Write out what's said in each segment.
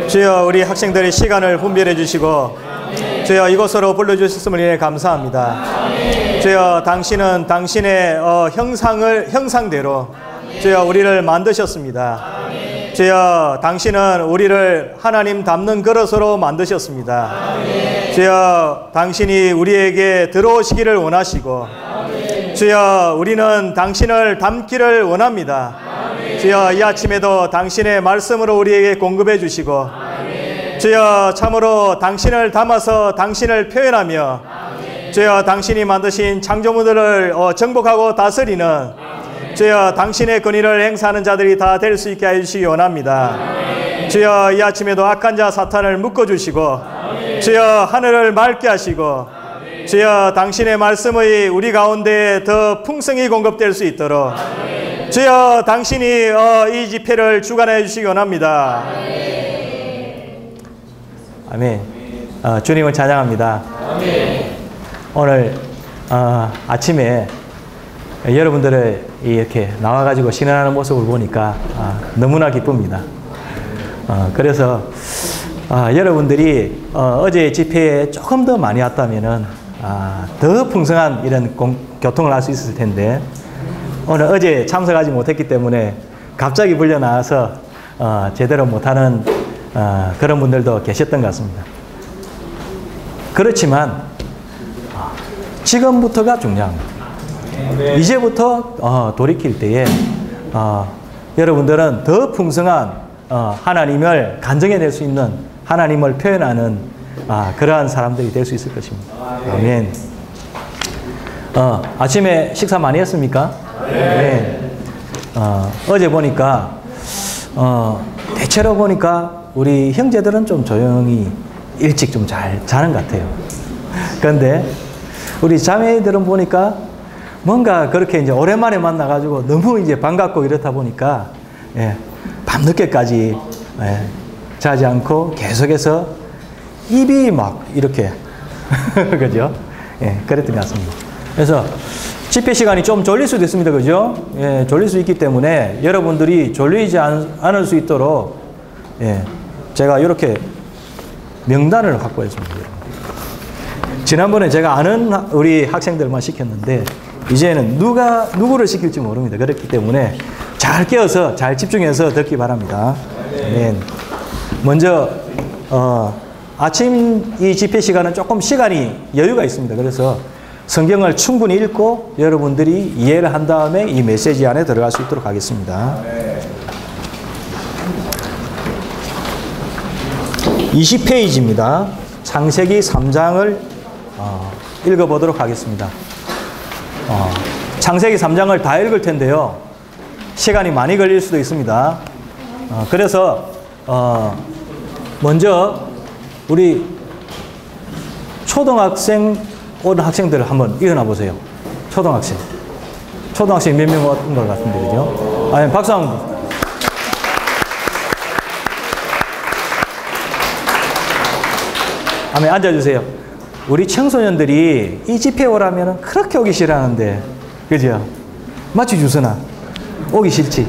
주여, 우리 학생들의 시간을 분별해 주시고 주여, 이곳으로 불러주셨음을 인해 감사합니다. 주여, 당신은 당신의 형상대로 주여 우리를 만드셨습니다. 주여, 당신은 우리를 하나님 닮는 그릇으로 만드셨습니다. 주여, 당신이 우리에게 들어오시기를 원하시고 주여, 우리는 당신을 닮기를 원합니다. 주여, 이 아침에도 당신의 말씀으로 우리에게 공급해 주시고 주여, 참으로 당신을 담아서 당신을 표현하며 주여, 당신이 만드신 창조물들을 정복하고 다스리는 주여, 당신의 권위를 행사하는 자들이 다 될 수 있게 해주시기 원합니다. 주여, 이 아침에도 악한 자 사탄을 묶어주시고 주여, 하늘을 맑게 하시고 주여, 당신의 말씀의 우리 가운데 더 풍성히 공급될 수 있도록 주여, 당신이 이 집회를 주관해 주시기 원합니다. 아멘. 주님을 찬양합니다. 오늘 아침에 여러분들을 이렇게 나와가지고 신앙하는 모습을 보니까 너무나 기쁩니다. 그래서 여러분들이 어제 집회에 조금 더 많이 왔다면은 더 풍성한 이런 교통을 할 수 있을 텐데 오늘 어제 참석하지 못했기 때문에 갑자기 불려 나와서 제대로 못하는 그런 분들도 계셨던 것 같습니다. 그렇지만 지금부터가 중요합니다. 이제부터 돌이킬 때에 여러분들은 더 풍성한 하나님을 간증해낼 수 있는 하나님을 표현하는 그러한 사람들이 될 수 있을 것입니다. 아멘. 아침에 식사 많이 했습니까? 네. 어제 보니까 대체로 보니까 우리 형제들은 좀 조용히 일찍 좀 잘 자는 것 같아요. 그런데 우리 자매들은 보니까 뭔가 그렇게 이제 오랜만에 만나가지고 너무 이제 반갑고 이렇다 보니까 밤늦게까지 자지 않고 계속해서 입이 막 이렇게 그죠? 그랬던 것 같습니다. 그래서 집회 시간이 좀 졸릴 수도 있습니다. 그죠? 졸릴 수 있기 때문에 여러분들이 졸리지 않을 수 있도록 제가 이렇게 명단을 확보했습니다. 지난번에 제가 아는 우리 학생들만 시켰는데 이제는 누구를 시킬지 모릅니다. 그렇기 때문에 잘 깨어서 잘 집중해서 듣기 바랍니다. 먼저 아침 이 집회 시간은 조금 시간이 여유가 있습니다. 그래서 성경을 충분히 읽고 여러분들이 이해를 한 다음에 이 메시지 안에 들어갈 수 있도록 하겠습니다. 20페이지입니다. 창세기 3장을 읽어보도록 하겠습니다. 창세기 3장을 다 읽을 텐데요. 시간이 많이 걸릴 수도 있습니다. 그래서 먼저 우리 초등학생 온 학생들을 한번 일어나 보세요. 초등학생 몇 명 온 것 같은데, 그죠? 아니, 박수 한번. 아멘, 앉아주세요. 우리 청소년들이 이 집회 오라면 그렇게 오기 싫어하는데, 그죠? 맞지, 주선아? 오기 싫지?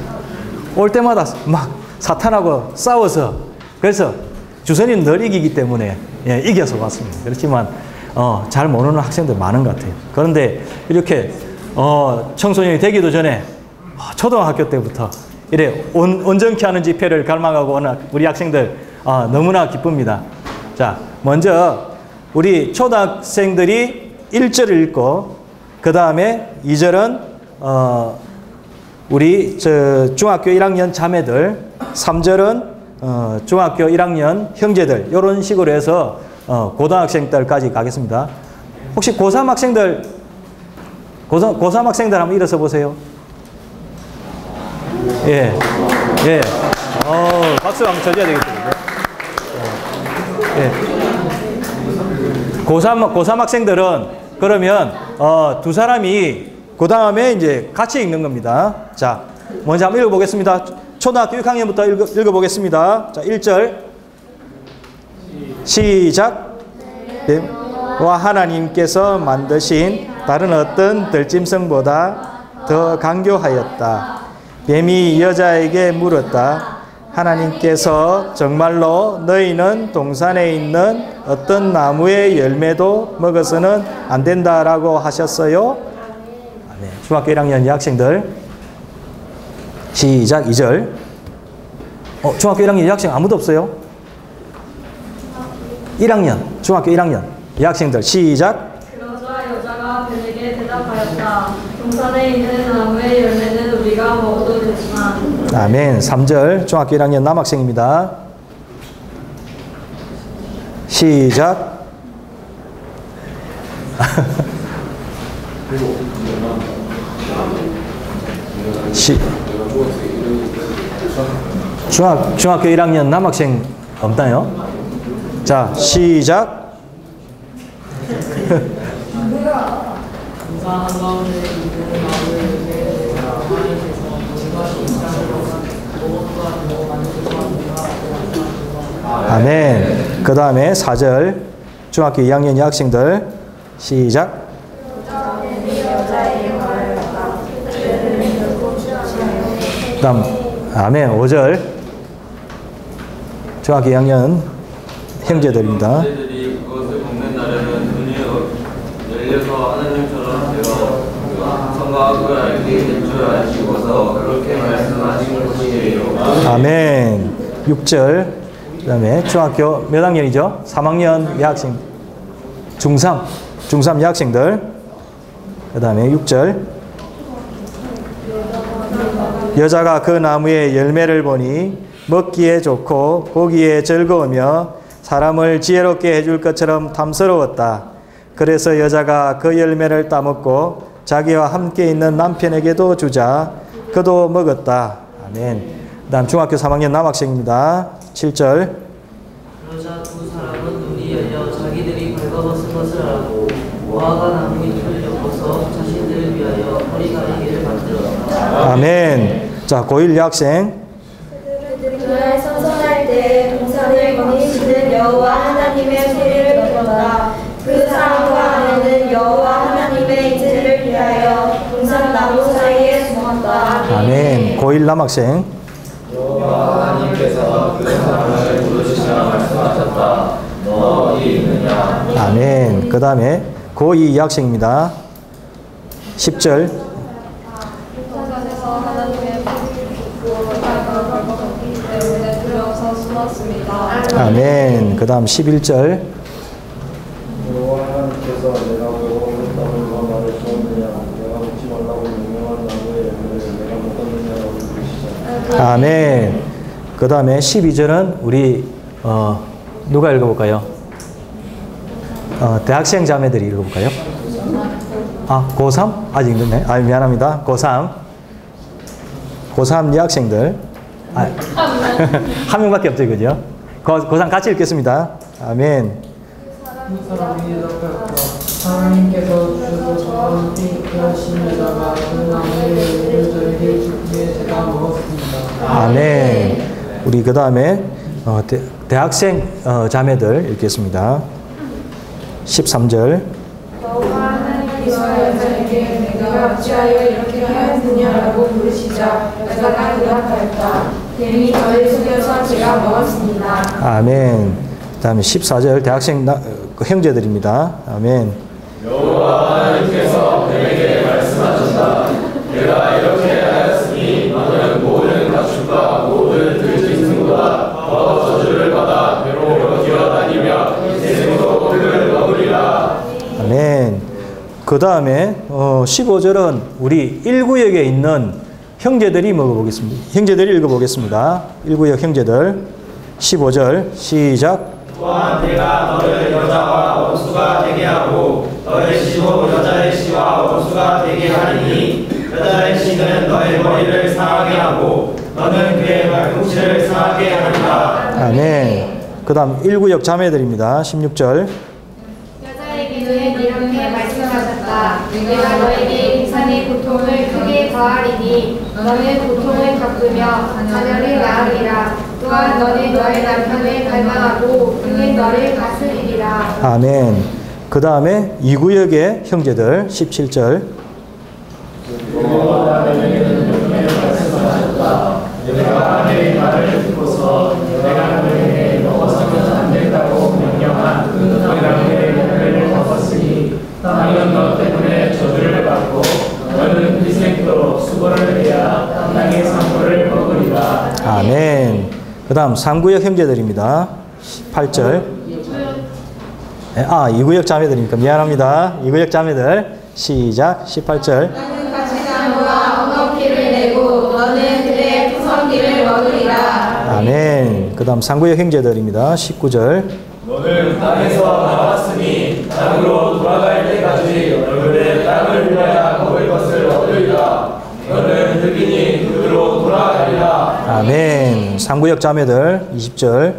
올 때마다 막 사탄하고 싸워서, 그래서 주선이는 늘 이기기 때문에 이겨서 왔습니다. 그렇지만 잘 모르는 학생들 많은 것 같아요. 그런데 이렇게 청소년이 되기도 전에 초등학교 때부터 이래 온전케 하는 집회를 갈망하고 오는 우리 학생들 너무나 기쁩니다. 자, 먼저 우리 초등학생들이 1절을 읽고 그 다음에 2절은 우리 중학교 1학년 자매들, 3절은 중학교 1학년 형제들, 이런 식으로 해서 고등학생들까지 가겠습니다. 혹시 고3 학생들, 고3 학생들 한번 일어서 보세요. 박수 한번 쳐줘야 되겠군요. 고3 학생들은 그러면 두 사람이 그 다음에 이제 같이 읽는 겁니다. 자, 먼저 한번 읽어보겠습니다. 초등학교 6학년부터 읽어보겠습니다. 자, 1절 시작. 와 하나님께서 만드신 다른 어떤 들짐승보다 더 강교하였다. 뱀이 여자에게 물었다. 하나님께서 정말로 너희는 동산에 있는 어떤 나무의 열매도 먹어서는 안 된다라고 하셨어요? 네, 중학교 1학년 여학생들 시작 2절. 중학교 1학년 여학생 아무도 없어요? 1학년 중학교 1학년 여학생들 시작. 그러자 여자가 그에게 대답하였다. 동산에 있는 나무의 열매는 우리가 먹어도 되지만. 아멘. 3절 중학교 1학년 남학생입니다. 시작. 중학교 1학년 남학생 없나요? 자, 시작. 아멘. 그 다음에 4절 중학교 2학년 여학생들 시작. 그 다음 아멘. 5절 중학교 2학년 형제들입니다. 형제들이 그것을 먹는 날에는 눈이 열려서 하나님처럼 되어 성과 그를 알게 될 줄 아시고서 그렇게 말씀하신 것이에요. 아멘. 6절 그 다음에 중학교 몇 학년이죠? 3학년 여학생 중3 여학생들 그 다음에 6절 여자가 그 나무의 열매를 보니 먹기에 좋고 보기에 즐거우며 사람을 지혜롭게 해줄 것처럼 탐스러웠다. 그래서 여자가 그 열매를 따먹고 자기와 함께 있는 남편에게도 주자 그도 먹었다. 아멘. 그 다음 중학교 3학년 남학생입니다. 7절 그러자 두 사람은 눈이 열려 자기들이 벌거벗은 것을 알고 무화과 나무 잎을 엮어서 자신들을 위하여 허리 가리개를 만들었다. 아멘. 자, 고1 여학생 그날 선선할 때 동산을 거니시는 여호와 하나님의 소리를 들었다. 그 사람과 아내는 여호와 하나님의 인체를 위하여 동산 나무 사이에 숨었다. 아멘. 고1 남학생 여호와 하나님께서 그 사람을 부르시며 말씀하셨다. 너 어디 있느냐? 아멘. 그 다음에 고2 여학생입니다. 10절 동산에서 하나님의 소리를 듣고 그날과 벌거벗기 때문에 두려워서 숨었습니다. 아멘. 그 다음 11절 여호와 하나님께서 내가 먹어보겠다고 말을 주었느냐 내가 먹지 말라고 명령한 나무의 열매를 내가 먹었느냐라고 물으시자. 아멘. 그 다음에 12절은 우리 누가 읽어볼까요? 대학생 자매들이 읽어볼까요? 고3? 아직 늦네. 미안합니다. 고3 여학생들 한 명밖에 없죠, 그죠? 고3 같이 읽겠습니다. 아멘. 그 사람이 대답하였다. 하나님께서 주셔서 저와 함께 하신 여자가 그 나무의 열매를 저에게 주기에 제가 먹었습니다. 아멘. 우리 그 다음에 대학생 자매들 읽겠습니다. 13절 여호와 하나님께서 여자에게 내가 어찌하여 이렇게 하였느냐라고 물으시자 여자가 대답하였다. 뱀이 저를 속여서 제가 먹었습니다. 아멘. 그 다음에 14절 대학생 형제들입니다. 아멘. 여호와 하나님께서 내게 말씀하셨다. 내가 이렇게 하였으니 너는 모든 가축과 모든 들짐승보다 더 저주를 받아 배로 기어다니며 인생도 그를 먹으리라. 아멘. 그 다음에 15절은 우리 1구역에 있는 형제들이 먹어보겠습니다. 형제들이 읽어보겠습니다. 1구역 형제들 15절 시작. 또한 내가 너를 여자와 원수가 되게 하고 너의 씨도 여자의 씨와 원수가 되게 하리니 여자의 씨는 너의 머리를 상하게 하고 너는 그의 발꿈치를 상하게 하리라. 아멘. 그 다음 1구역 자매들입니다. 16절 여자에게는 이렇게 말씀하셨다. 내가 너에게 임산의 고통을 크게 더하리니 너는 고통을 겪으며 자녀를 낳으리라. 또한 너는 너의 남편을 갈망하고 그는 너를 다스리리라. 아멘. 그 다음에 2구역의 형제들 17절 내가 아내의 말을 듣고 그 다음 3구역 형제들입니다. 18절. 이구역 자매들입니까? 미안합니다. 이구역 자매들. 시작. 18절. 나는 가시나무와 엉겅퀴를 내고 너는 그의 푸성기를 먹으리라. 아멘. 그 다음 3구역 형제들입니다. 19절. 너는 땅에서 나왔으니 땅으로 돌아갈 때까지 얼굴에 땅을 위하여 먹을 것을 얻으리라. 너는 흙이니 흙으로 돌아가리라. 아멘. 3구역 자매들. 20절.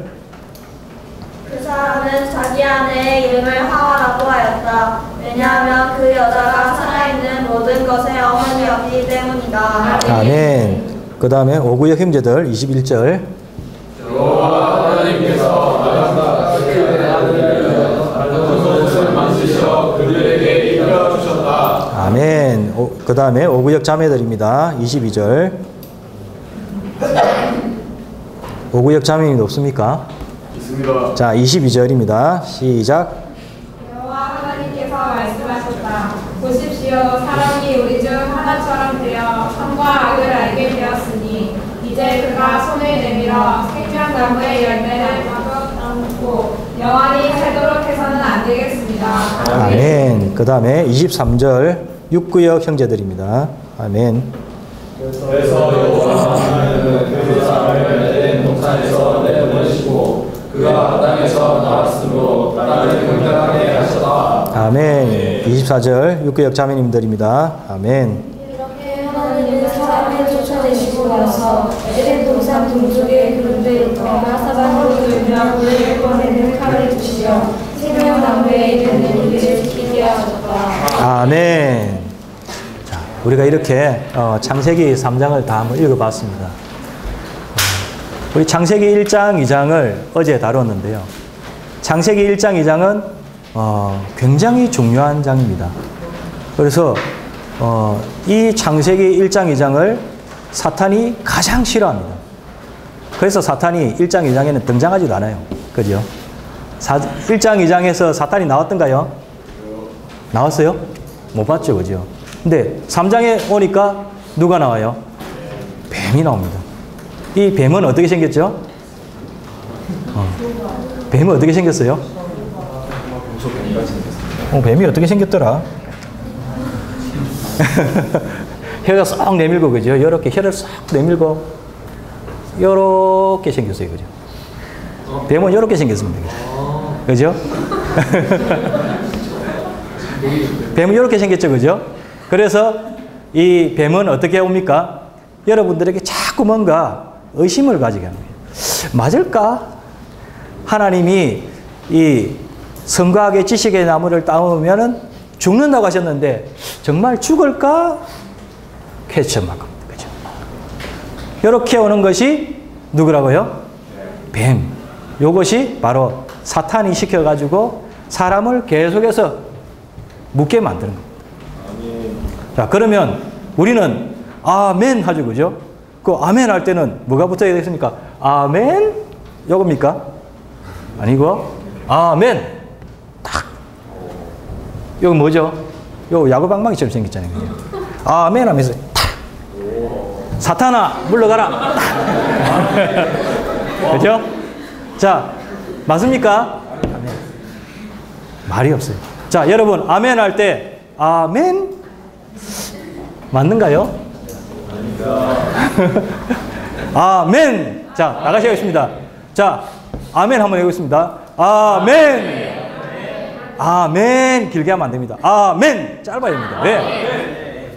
그 사람은 자기 아내의 이름을 하와라고 하였다. 왜냐하면 그 여자가 살아있는 모든 것의 어머니였기 때문이다. 아멘. 그 다음에 5구역 형제들. 21절. 여호와 하나님께서 아담과 그의 아들을 가져온 옷을 만드셔 그들에게 입혀주셨다. 아멘. 그 다음에 5구역 자매들입니다. 22절. 5구역 자매님이 없습니까? 있습니다. 자, 22절입니다. 시작. 여호와 하나님께서 말씀하셨다. 보십시오, 사람이 우리 중 하나처럼 되어 선과 악을 알게 되었으니 이제 그가 손을 내밀어 생명나무의 열매를 마구 따먹고 영원히 살도록 해서는 안 되겠습니다. 아멘. 그 다음에 23절 6구역 형제들입니다. 아멘. 그래서 여호와 하나님은 그 사람을 에덴 동산에서 내보내시고 그가 땅에서 나왔으므로 땅을 건강하게 하셨다. 아멘. 24절 6구역 자매님들입니다. 아멘. 이렇게 하나님은 사람을 쫓아내시고 나서 에덴 동산 동쪽에 그른데 있던 마사반으로 돌며 그를 꺼내는 칼을 주시려 생명나무에 있는 이를 지키게 하셨다. 아멘. 자, 우리가 이렇게 창세기 3장을 다 한번 읽어봤습니다. 우리 창세기 1장, 2장을 어제 다뤘는데요. 창세기 1장, 2장은 굉장히 중요한 장입니다. 그래서 이 창세기 1장, 2장을 사탄이 가장 싫어합니다. 그래서 사탄이 1장, 2장에는 등장하지도 않아요. 그죠? 1장, 2장에서 사탄이 나왔던가요? 나왔어요? 못 봤죠, 그죠? 근데 3장에 오니까 누가 나와요? 뱀이 나옵니다. 이 뱀은 어떻게 생겼죠? 뱀은 어떻게 생겼어요? 뱀이 어떻게 생겼더라? 혀가 쏙 내밀고, 그죠? 이렇게 혀를 쏙 내밀고, 이렇게 생겼어요, 그죠? 뱀은 이렇게 생겼습니다, 그죠? 뱀은 이렇게 생겼죠, 그죠? 그래서 이 뱀은 어떻게 옵니까? 여러분들에게 자꾸 뭔가 의심을 가지게 합니다. 맞을까? 하나님이 이 선과학의 지식의 나무를 따오면은 죽는다고 하셨는데 정말 죽을까? 퀘스천마크. 그죠? 이렇게 오는 것이 누구라고요? 뱀. 이것이 바로 사탄이 시켜가지고 사람을 계속해서 묻게 만드는 겁니다. 자, 그러면 우리는 아멘 하죠, 그죠? 그 아멘 할 때는 뭐가 붙어야 되겠습니까? 아멘? 요겁니까? 아니고 아멘. 딱. 이거 뭐죠? 요 야구방망이처럼 생겼잖아요, 그죠? 아멘 하면서 탁. 사탄아 물러가라. 그죠? 자, 맞습니까? 아멘. 말이 없어요. 자, 여러분 아멘 할 때 아멘 맞는가요? 아멘. 자, 나가시겠습니다. 자, 아멘 한번 해보겠습니다. 아멘. 아멘. 길게 하면 안 됩니다. 아멘. 짧아야 됩니다. 왜?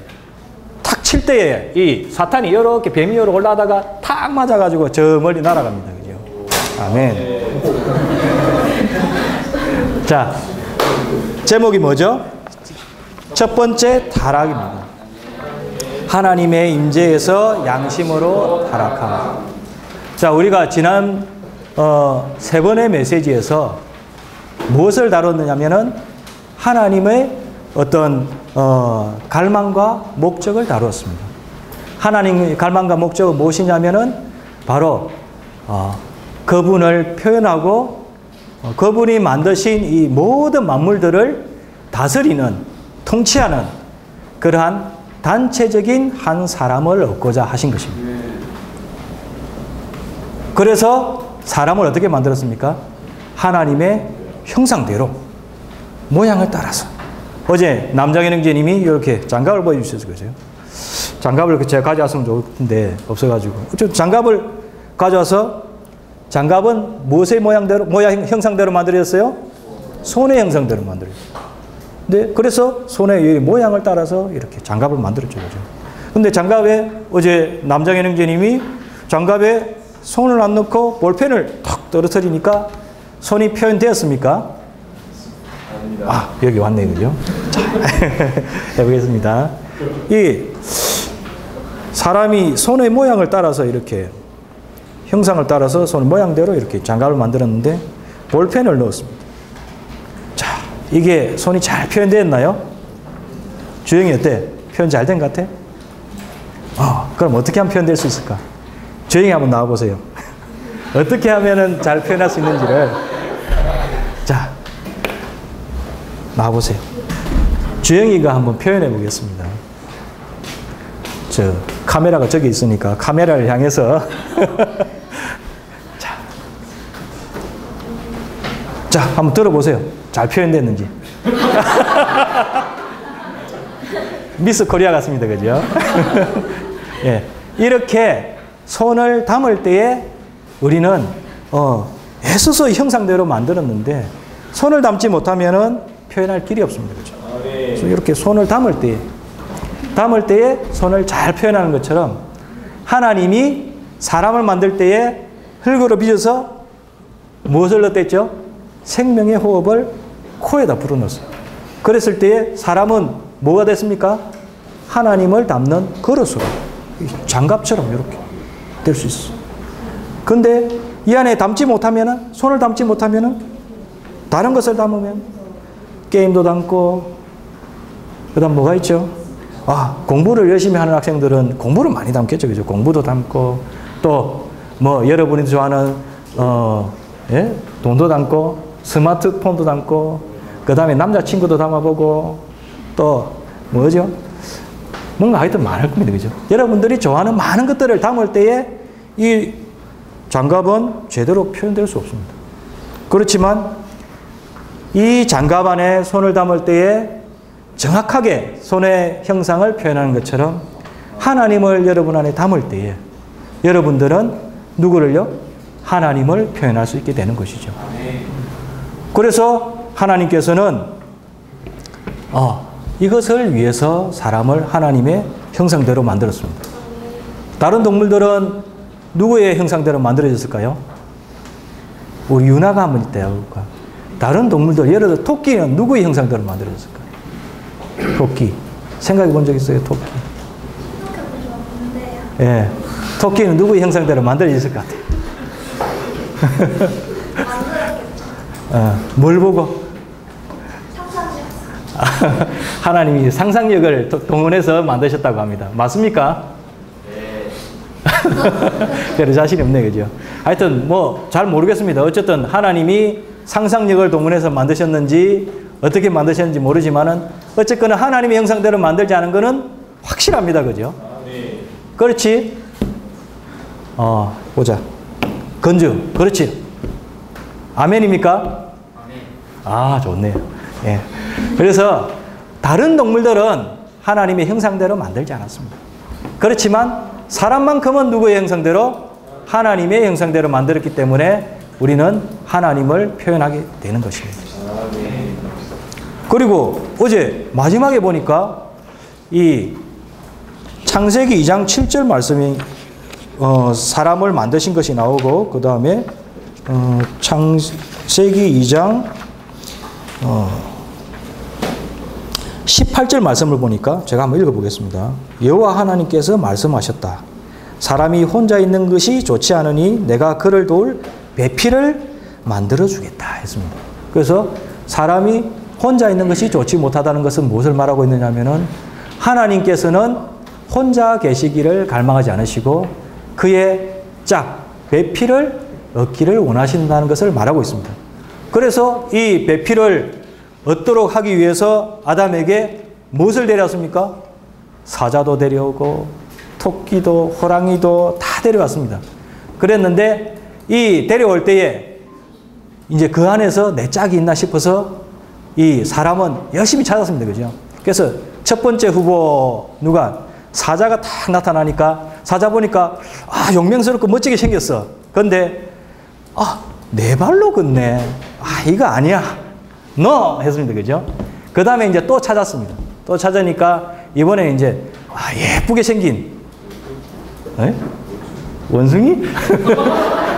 탁 칠 때에 이 사탄이 이렇게 뱀이 이렇게 올라가다가 탁 맞아가지고 저 멀리 날아갑니다. 그죠? 아멘. 자, 제목이 뭐죠? 첫 번째 타락입니다. 하나님의 임재에서 양심으로 타락함. 자, 우리가 지난 세 번의 메시지에서 무엇을 다뤘느냐면은 하나님의 어떤 갈망과 목적을 다루었습니다. 하나님의 갈망과 목적은 무엇이냐면은 바로 그분을 표현하고 그분이 만드신 이 모든 만물들을 다스리는, 통치하는 그러한 단체적인 한 사람을 얻고자 하신 것입니다. 그래서 사람을 어떻게 만들었습니까? 하나님의 형상대로 모양을 따라서. 어제 남장현 형제님이 이렇게 장갑을 보여주셔서 그러세요. 장갑을 제가 가져왔으면 좋은데 없어가지고. 장갑을 가져와서 장갑은 무엇의 모양대로, 형상대로 만들어졌어요? 손의 형상대로 만들어졌어요. 네, 그래서 손의 모양을 따라서 이렇게 장갑을 만들었죠. 근데 장갑에 어제 남장현 형제님이 장갑에 손을 안 넣고 볼펜을 탁 떨어뜨리니까 손이 표현되었습니까? 아닙니다. 아, 여기 왔네요. 그죠? 자, 해보겠습니다. 이 사람이 손의 모양을 따라서 이렇게 형상을 따라서 손 모양대로 이렇게 장갑을 만들었는데 볼펜을 넣었습니다. 자, 이게 손이 잘 표현되었나요? 주영이 어때? 표현 잘 된 것 같아? 그럼 어떻게 하면 표현될 수 있을까? 주영이 한번 나와보세요. 어떻게 하면 잘 표현할 수 있는지를. 자, 나와보세요. 주영이가 한번 표현해 보겠습니다. 저 카메라가 저기 있으니까 카메라를 향해서 자, 한번 들어보세요. 잘 표현됐는지. 미스 코리아 같습니다. 그죠? 예. 이렇게 손을 담을 때에 우리는 애써서 형상대로 만들었는데 손을 담지 못하면은 표현할 길이 없습니다. 그죠? 그래서 이렇게 손을 담을 때에 손을 잘 표현하는 것처럼 하나님이 사람을 만들 때에 흙으로 빚어서 무엇을 넣었댔죠? 생명의 호흡을 코에다 불어넣었어요. 그랬을 때에 사람은 뭐가 됐습니까? 하나님을 담는 그릇으로 장갑처럼 이렇게 될 수 있어요. 근데 이 안에 담지 못하면은, 손을 담지 못하면은 다른 것을 담으면 게임도 담고, 그 다음 뭐가 있죠? 공부를 열심히 하는 학생들은 공부를 많이 담겠죠. 그죠? 공부도 담고, 또 뭐 여러분이 좋아하는 돈도 담고, 스마트폰도 담고, 그 다음에 남자친구도 담아보고, 또 뭐죠? 뭔가 하여튼 많을 겁니다. 그죠? 여러분들이 좋아하는 많은 것들을 담을 때에 이 장갑은 제대로 표현될 수 없습니다. 그렇지만 이 장갑 안에 손을 담을 때에 정확하게 손의 형상을 표현하는 것처럼 하나님을 여러분 안에 담을 때에 여러분들은 누구를요? 하나님을 표현할 수 있게 되는 것이죠. 그래서 하나님께서는 이것을 위해서 사람을 하나님의 형상대로 만들었습니다. 다른 동물들은 누구의 형상대로 만들어졌을까요? 우리 윤아가 한번 있대요. 다른 동물들, 예를 들어 토끼는 누구의 형상대로 만들어졌을까요? 토끼. 생각해 본 적 있어요? 토끼. 예. 토끼는 누구의 형상대로 만들어졌을 것 같아요? 뭘 보고? 하나님이 상상력을 동원해서 만드셨다고 합니다. 맞습니까? 네. 별 자신이 없네, 그죠? 하여튼 뭐 잘 모르겠습니다. 어쨌든 하나님이 상상력을 동원해서 만드셨는지 어떻게 만드셨는지 모르지만은 어쨌거나 하나님의 형상대로 만들지 않은 거는 확실합니다, 그죠? 네. 그렇지? 보자. 건주, 그렇지? 아멘입니까? 아멘. 좋네요. 예. 그래서 다른 동물들은 하나님의 형상대로 만들지 않았습니다. 그렇지만 사람만큼은 누구의 형상대로? 하나님의 형상대로 만들었기 때문에 우리는 하나님을 표현하게 되는 것입니다. 그리고 어제 마지막에 보니까 이 창세기 2장 7절 말씀이 사람을 만드신 것이 나오고, 그 다음에 창세기 2장 18절 말씀을 보니까 제가 한번 읽어보겠습니다. 여호와 하나님께서 말씀하셨다. 사람이 혼자 있는 것이 좋지 않으니 내가 그를 도울 배필을 만들어주겠다 했습니다. 그래서 사람이 혼자 있는 것이 좋지 못하다는 것은 무엇을 말하고 있느냐면은 하나님께서는 혼자 계시기를 갈망하지 않으시고 그의 짝, 배필을 얻기를 원하신다는 것을 말하고 있습니다. 그래서 이 배필을 얻도록 하기 위해서 아담에게 무엇을 데려왔습니까? 사자도 데려오고 토끼도 호랑이도 다 데려왔습니다. 그랬는데 이 데려올 때에 이제 그 안에서 내 짝이 있나 싶어서 이 사람은 열심히 찾았습니다. 그죠? 그래서 첫 번째 후보 누가 사자가 딱 나타나니까 사자 보니까 아, 용맹스럽고 멋지게 생겼어. 근데 아, 네 발로 걷네. 아, 이거 아니야. 너 했습니다. 그죠? 그 다음에 이제 또 찾았습니다. 또 찾으니까 이번에 이제 아, 예쁘게 생긴 에? 원숭이?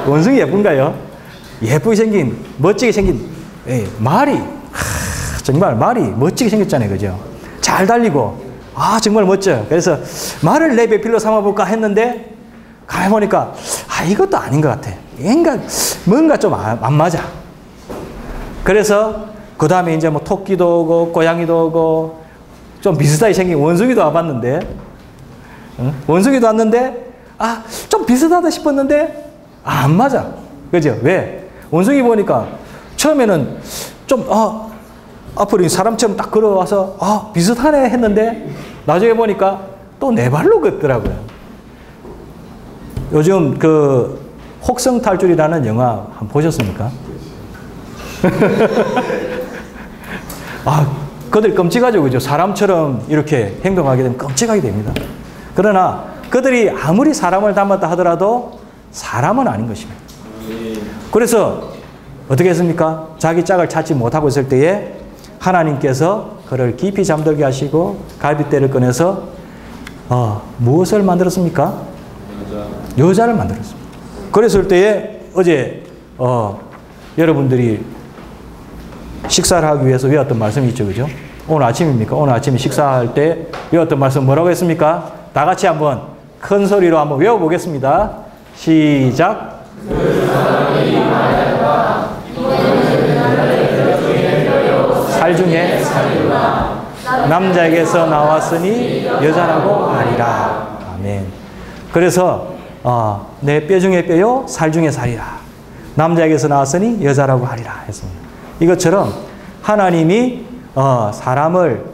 원숭이 예쁜가요? 예쁘게 생긴 멋지게 생긴 말이 정말 말이 멋지게 생겼잖아요. 그죠? 잘 달리고 아, 정말 멋져요. 그래서 말을 내 배필로 삼아볼까 했는데 가만히 보니까 아, 이것도 아닌 것 같아. 뭔가 좀 안 맞아. 그래서 그 다음에 이제 뭐 토끼도 오고 고양이도 오고 좀 비슷하게 생긴 원숭이도 와봤는데 원숭이도 왔는데 아, 좀 비슷하다 싶었는데 아, 안 맞아. 그죠? 왜? 원숭이 보니까 처음에는 좀 앞으로 사람처럼 딱 걸어와서 아, 비슷하네 했는데 나중에 보니까 또 네 발로 걷더라고요. 요즘 그 혹성탈출이라는 영화 한번 보셨습니까? 아, 그들 끔찍하죠. 그죠? 사람처럼 이렇게 행동하게 되면 끔찍하게 됩니다. 그러나 그들이 아무리 사람을 닮았다 하더라도 사람은 아닌 것입니다. 그래서 어떻게 했습니까? 자기 짝을 찾지 못하고 있을 때에 하나님께서 그를 깊이 잠들게 하시고 갈빗대를 꺼내서 무엇을 만들었습니까? 여자를 만들었습니다. 그랬을 때에 어제 여러분들이 식사를 하기 위해서 외웠던 말씀이 있죠. 그죠? 오늘 아침입니까? 오늘 아침에 식사할 때 외웠던 말씀 뭐라고 했습니까? 다 같이 한번 큰 소리로 한번 외워보겠습니다. 시작. 살 중에 남자에게서 나왔으니 여자라고 하리라. 아멘. 그래서 내 뼈 중에 뼈요 살 중에 살이라. 남자에게서 나왔으니 여자라고 하리라 했습니다. 이것처럼 하나님이 사람을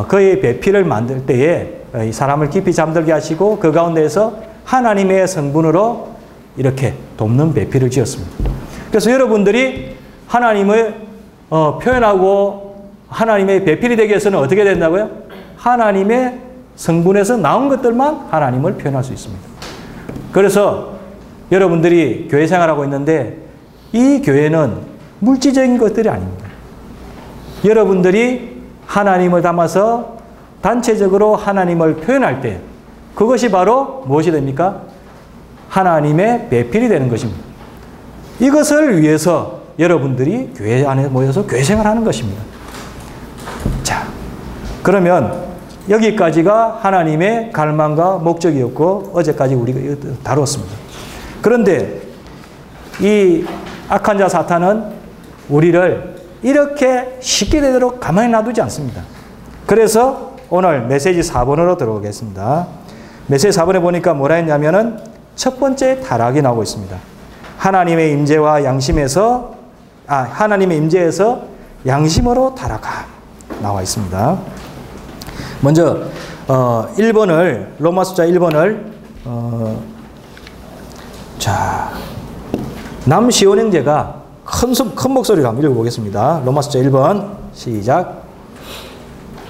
그의 배필을 만들 때에 이 사람을 깊이 잠들게 하시고 그 가운데에서 하나님의 성분으로 이렇게 돕는 배필을 지었습니다. 그래서 여러분들이 하나님을 표현하고 하나님의 배필이 되기 위해서는 어떻게 된다고요? 하나님의 성분에서 나온 것들만 하나님을 표현할 수 있습니다. 그래서 여러분들이 교회 생활하고 있는데 이 교회는 물질적인 것들이 아닙니다. 여러분들이 하나님을 담아서 단체적으로 하나님을 표현할 때 그것이 바로 무엇이 됩니까? 하나님의 배필이 되는 것입니다. 이것을 위해서 여러분들이 교회 안에 모여서 교회 생활하는 것입니다. 자, 그러면 여기까지가 하나님의 갈망과 목적이었고 어제까지 우리가 다루었습니다. 그런데 이 악한 자 사탄은 우리를 이렇게 쉽게 되도록 가만히 놔두지 않습니다. 그래서 오늘 메시지 4번으로 들어오겠습니다. 메시지 4번에 보니까 뭐라 했냐면은 첫 번째 타락이 나오고 있습니다. 하나님의 임재와 양심에서 하나님의 임재에서 양심으로 타락함 나와 있습니다. 먼저 1번을 로마 숫자 1번을 남시온 형제가 큰 목소리로 한번 읽어보겠습니다. 로마 숫자 1번 시작.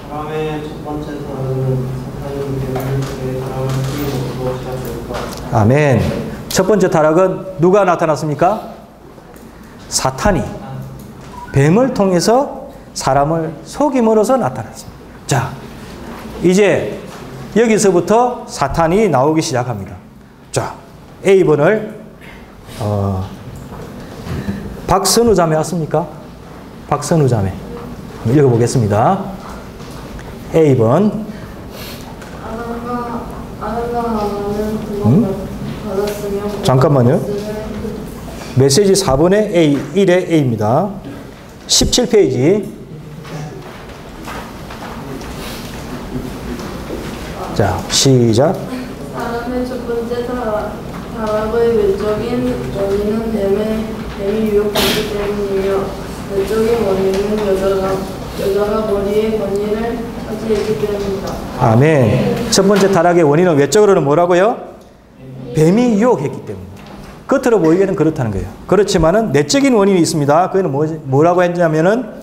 사람의 첫 번째 사람은 사탄이 뱀을 사람을 속임으로 시작될까? 아멘. 첫 번째 타락은 누가 나타났습니까? 사탄이 뱀을 통해서 사람을 속임으로써 나타났습니다. 자, 이제 여기서부터 사탄이 나오기 시작합니다. 자, A번을 박선우 자매 왔습니까? 박선우 자매 읽어보겠습니다. A번 잠깐만요. 메시지 4번에 A, 1에 A입니다. 17페이지. 자, 시작. 사람의 첫 번째 타락의 외적인 원인은 뱀이 유혹하기 때문이며 외적인 원인은 여자가 머리의 권위를 차지했기 때문이다. 아멘. 첫 번째 타락의 원인은 외적으로는 뭐라고요? 뱀이 유혹했기 때문입니다. 겉으로 보이기에는 그렇다는 거예요. 그렇지만은 내적인 원인이 있습니다. 그거는 뭐라고 했냐면은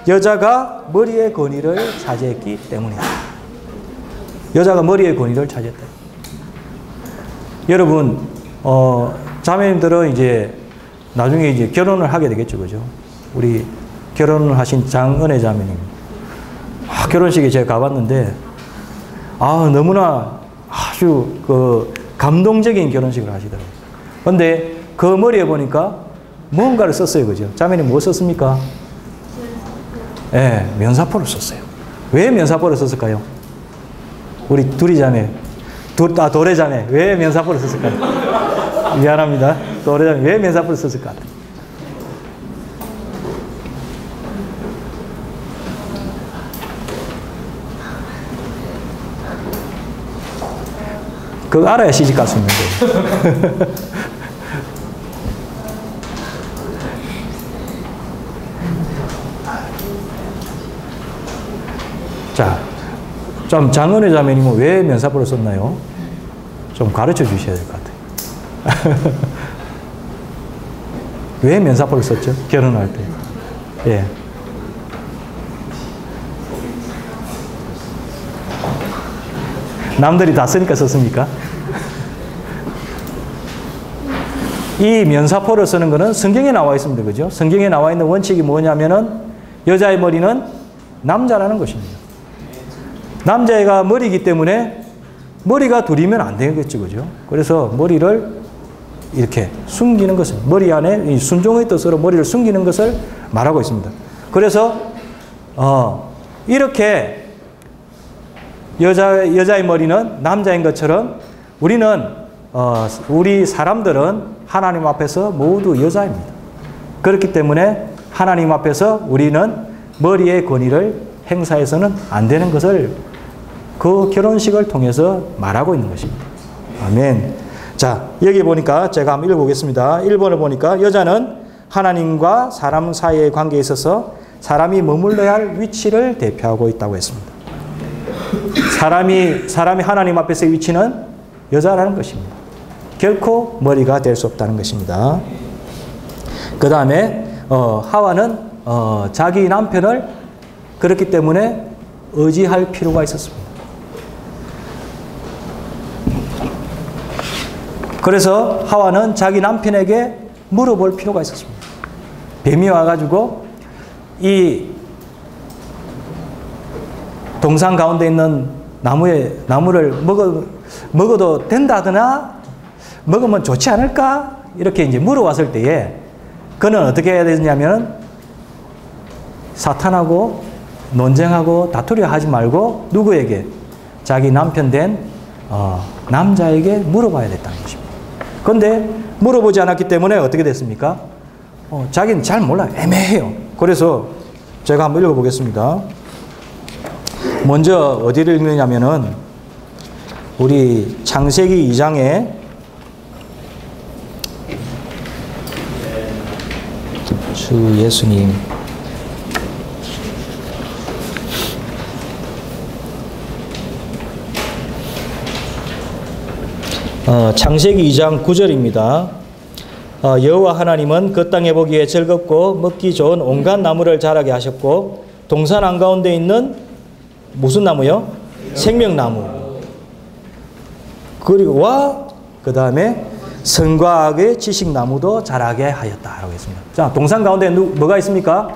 여자가 머리의 권위를 차지했기 때문이다. 여자가 머리의 권위를 차지했다. 여러분, 자매님들은 이제 나중에 이제 결혼을 하게 되겠죠, 그죠? 우리 결혼을 하신 장은혜 자매님. 결혼식에 제가 가봤는데, 너무나 아주 감동적인 결혼식을 하시더라고요. 근데 그 머리에 보니까 뭔가를 썼어요, 그죠? 자매님 뭐 썼습니까? 네, 면사포를 썼어요. 왜 면사포를 썼을까요? 우리 둘이 자매, 도래 자매, 왜 면사포를 썼을까요? 미안합니다. 도래 자매, 왜 면사포를 썼을까? 그거 알아야 시집 갈 수 있는데. 자, 좀 장은혜 자매님은 왜 면사포를 썼나요? 좀 가르쳐 주셔야 될 것 같아요. 왜 면사포를 썼죠? 결혼할 때. 예. 남들이 다 쓰니까 썼습니까? 이 면사포를 쓰는 것은 성경에 나와 있습니다. 그죠? 성경에 나와 있는 원칙이 뭐냐면은 여자의 머리는 남자라는 것입니다. 남자애가 머리이기 때문에 머리가 둘이면 안 되겠죠. 그죠? 그래서 머리를 이렇게 숨기는 것을, 머리 안에 이 순종의 뜻으로 머리를 숨기는 것을 말하고 있습니다. 그래서, 이렇게 여자의 머리는 남자인 것처럼 우리 사람들은 하나님 앞에서 모두 여자입니다. 그렇기 때문에 하나님 앞에서 우리는 머리의 권위를 행사해서는 안 되는 것을 그 결혼식을 통해서 말하고 있는 것입니다. 아멘. 자, 여기 보니까 제가 한번 읽어보겠습니다. 1번을 보니까 여자는 하나님과 사람 사이의 관계에 있어서 사람이 머물러야 할 위치를 대표하고 있다고 했습니다. 사람이 하나님 앞에서의 위치는 여자라는 것입니다. 결코 머리가 될 수 없다는 것입니다. 그 다음에 하와는 자기 남편을 그렇기 때문에 의지할 필요가 있었습니다. 그래서 하와는 자기 남편에게 물어볼 필요가 있었습니다. 뱀이 와가지고 이 동산 가운데 있는 나무를 먹어도 된다더나 먹으면 좋지 않을까? 이렇게 이제 물어왔을 때에 그는 어떻게 해야 되냐면 사탄하고 논쟁하고 다투려 하지 말고 누구에게? 자기 남편 된 남자에게 물어봐야 됐다는 것입니다. 그런데 물어보지 않았기 때문에 어떻게 됐습니까? 자기는 잘 몰라요. 애매해요. 그래서 제가 한번 읽어보겠습니다. 먼저 어디를 읽느냐면은 우리 창세기 2장에 주 예수님 창세기 2장 9절입니다. 여호와 하나님은 그 땅에 보기에 즐겁고 먹기 좋은 온갖 나무를 자라게 하셨고 동산 한가운데 있는 무슨 나무요? 생명나무. 그리고 그 다음에 선과 악의 지식나무도 자라게 하였다라고 했습니다. 자, 동산 가운데 뭐가 있습니까?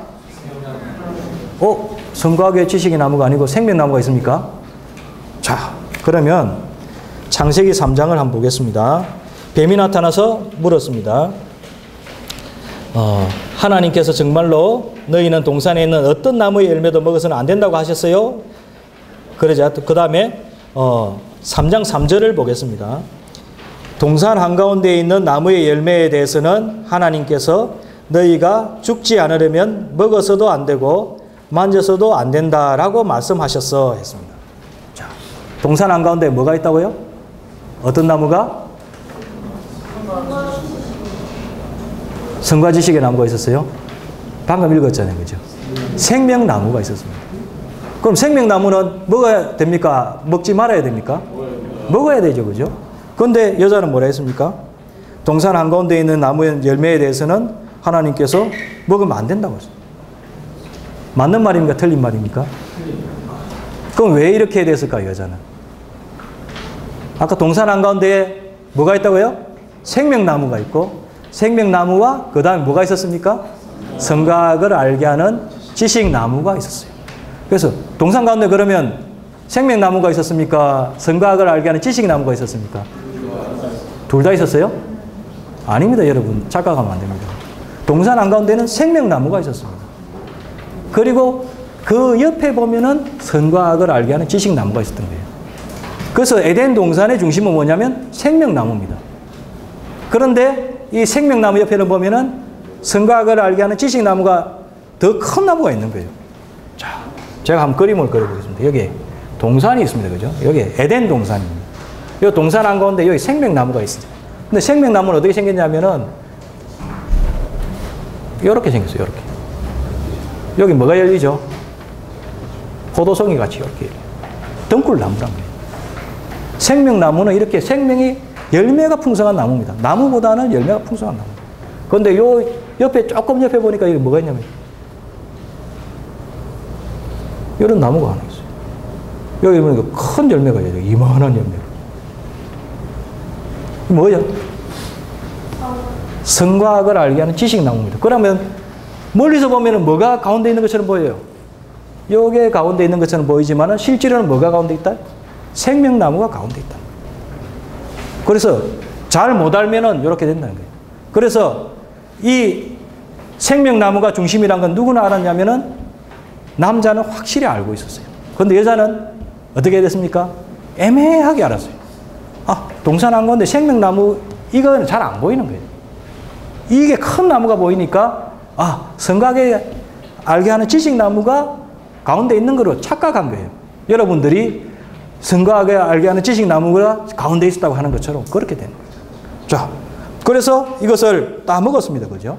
선과 악의 지식의 나무가 아니고 생명나무가 있습니까? 자, 그러면 창세기 3장을 한번 보겠습니다. 뱀이 나타나서 물었습니다. 하나님께서 정말로 너희는 동산에 있는 어떤 나무의 열매도 먹어서는 안 된다고 하셨어요? 그러자 그 다음에 3장 3절을 보겠습니다. 동산 한가운데 있는 나무의 열매에 대해서는 하나님께서 너희가 죽지 않으려면 먹어서도 안 되고 만져서도 안 된다라고 말씀하셨어 했습니다. 자, 동산 한가운데 뭐가 있다고요? 어떤 나무가? 선과 지식의 나무가 있었어요? 방금 읽었잖아요. 그죠? 생명나무가 있었습니다. 그럼 생명나무는 먹어야 됩니까? 먹지 말아야 됩니까? 먹어야 되죠. 그죠? 그런데 여자는 뭐라 했습니까? 동산 한가운데 있는 나무의 열매에 대해서는 하나님께서 먹으면 안 된다고 했어요. 맞는 말입니까? 틀린 말입니까? 그럼 왜 이렇게 됐을까요, 여자는? 아까 동산 한가운데에 뭐가 있다고요? 생명나무가 있고, 생명나무와 그 다음에 뭐가 있었습니까? 선악을 알게 하는 지식나무가 있었어요. 그래서 동산 가운데 그러면 생명나무가 있었습니까? 선악을 알게 하는 지식나무가 있었습니까? 둘 다 있었어요? 아닙니다, 여러분. 착각하면 안 됩니다. 동산 한가운데는 생명나무가 있었습니다. 그리고 그 옆에 보면은 선과 악을 알게 하는 지식나무가 있었던 거예요. 그래서 에덴 동산의 중심은 뭐냐면 생명나무입니다. 그런데 이 생명나무 옆에는 보면은 선과 악을 알게 하는 지식나무가 더 큰 나무가 있는 거예요. 자, 제가 한번 그림을 그려보겠습니다. 여기 동산이 있습니다. 그죠? 여기 에덴 동산입니다. 이 동산 한가운데 여기 생명나무가 있어요. 근데 생명나무는 어떻게 생겼냐면은 이렇게 생겼어요. 이렇게. 여기 뭐가 열리죠? 포도송이 같이 이렇게 덩굴나무란 거예요. 생명나무는 이렇게 생명이 열매가 풍성한 나무입니다. 나무보다는 열매가 풍성한 나무. 그런데 요 옆에 조금 옆에 보니까 여기 뭐가 있냐면 이런 나무가 하나 있어요. 여기 보니까 큰 열매가 있어요. 이만한 열매가. 뭐예요? 선과 악을 알게 하는 지식나무입니다. 그러면 멀리서 보면 뭐가 가운데 있는 것처럼 보여요? 요게 가운데 있는 것처럼 보이지만 실제로는 뭐가 가운데 있다? 생명나무가 가운데 있다. 그래서 잘 못 알면은 이렇게 된다는 거예요. 그래서 이 생명나무가 중심이란 건 누구나 알았냐면은 남자는 확실히 알고 있었어요. 그런데 여자는 어떻게 됐습니까? 애매하게 알았어요. 아, 동산 한가운데 생명나무 이건 잘 안 보이는 거예요. 이게 큰 나무가 보이니까 아, 선각에 알게 하는 지식나무가 가운데 있는 거로 착각한 거예요. 여러분들이 선각에 알게 하는 지식나무가 가운데 있었다고 하는 것처럼 그렇게 되는 거예요. 자, 그래서 이것을 다 먹었습니다. 그죠?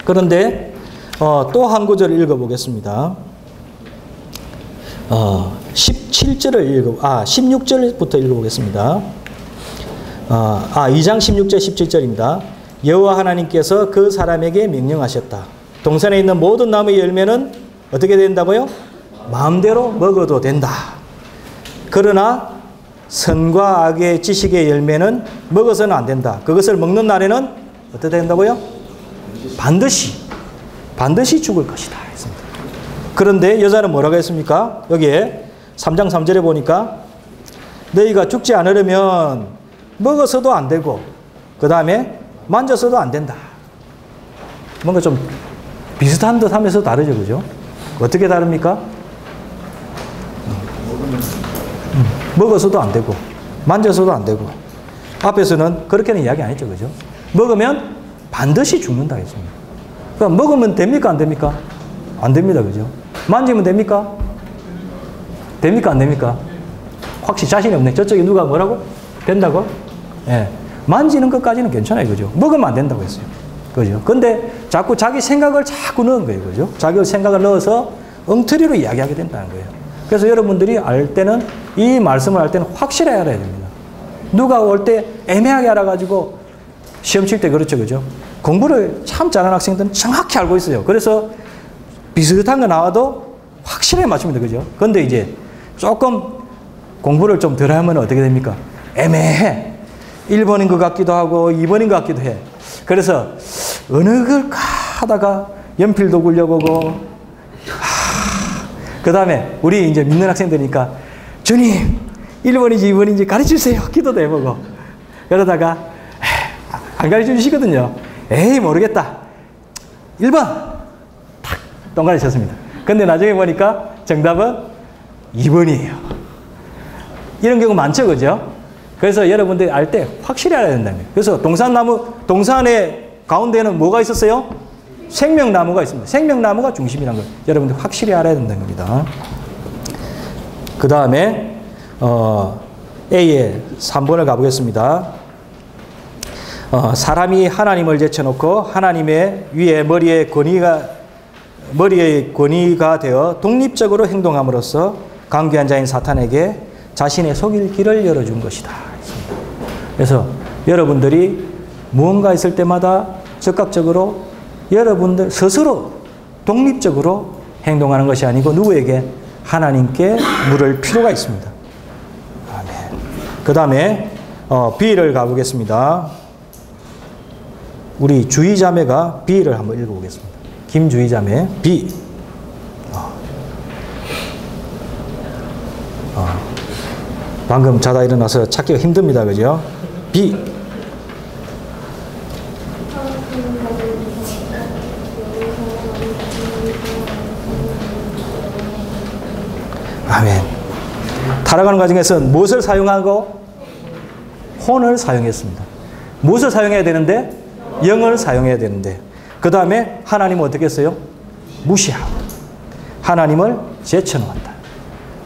그런데 또 한 구절을 읽어보겠습니다. 16절부터 읽어보겠습니다. 2장 16절 17절입니다. 여호와 하나님께서 그 사람에게 명령하셨다. 동산에 있는 모든 나무의 열매는 어떻게 된다고요? 마음대로 먹어도 된다. 그러나 선과 악의 지식의 열매는 먹어서는 안 된다. 그것을 먹는 날에는 어떻게 된다고요? 반드시 죽을 것이다 했습니다. 그런데 여자는 뭐라고 했습니까? 여기에 3장 3절에 보니까 너희가 죽지 않으려면 먹어서도 안 되고 그 다음에 만져서도 안 된다. 뭔가 좀 비슷한 듯 하면서 다르죠. 그죠? 어떻게 다릅니까? 먹어서도 안 되고 만져서도 안 되고 앞에서는 그렇게는 이야기 안 했죠. 그죠? 먹으면 반드시 죽는다 했습니다. 그럼 먹으면 됩니까? 안 됩니까? 안 됩니다. 그죠? 만지면 됩니까? 됩니까? 안 됩니까? 확실히 자신이 없네. 저쪽에 누가 뭐라고? 된다고? 예. 만지는 것까지는 괜찮아요. 그죠? 먹으면 안 된다고 했어요. 그죠? 근데 자꾸 자기 생각을 자꾸 넣은 거예요. 그죠? 자기 생각을 넣어서 엉터리로 이야기하게 된다는 거예요. 그래서 여러분들이 알 때는 이 말씀을 알 때는 확실히 알아야 됩니다. 누가 올 때 애매하게 알아가지고 시험 칠 때 그렇죠. 그죠? 공부를 참 잘하는 학생들은 정확히 알고 있어요. 그래서 비슷한 거 나와도 확실하게 맞춥니다. 그죠? 근데 이제 조금 공부를 좀 덜 하면 어떻게 됩니까? 애매해. 1번인 것 같기도 하고 2번인 것 같기도 해. 그래서 어느 걸 하다가 연필도 굴려보고 그 다음에 우리 이제 믿는 학생들이니까 주님 1번인지 2번인지 가르쳐주세요. 기도도 해보고 그러다가 안 가르쳐 주시거든요. 에이 모르겠다. 1번 탁 동그라미 쳤습니다. 근데 나중에 보니까 정답은 2번이에요. 이런 경우 많죠. 그죠? 그래서 여러분들이 알 때 확실히 알아야 된다는 거예요. 그래서 동산의 가운데는 뭐가 있었어요? 생명나무가 있습니다. 생명나무가 중심이라는 걸 여러분들 확실히 알아야 된다는 겁니다. 그 다음에 A의 3번을 가보겠습니다. 사람이 하나님을 제쳐놓고 하나님의 위에 머리의 권위가 되어 독립적으로 행동함으로써 강귀한 자인 사탄에게 자신의 속일 길을 열어준 것이다. 그래서 여러분들이 무언가 있을 때마다 즉각적으로 여러분들 스스로 독립적으로 행동하는 것이 아니고 누구에게? 하나님께 물을 필요가 있습니다. 아멘. 그 다음에 B를 가보겠습니다. 우리 주의자매가 B를 한번 읽어보겠습니다. 김주의자매 B. 방금 자다 일어나서 찾기가 힘듭니다. 그죠? B. 아멘. 타락하는 과정에서 무엇을 사용하고? 혼을 사용했습니다. 무엇을 사용해야 되는데? 영을 사용해야 되는데. 그 다음에 하나님은 어떻게 했어요? 무시하고 하나님을 제쳐놓았다.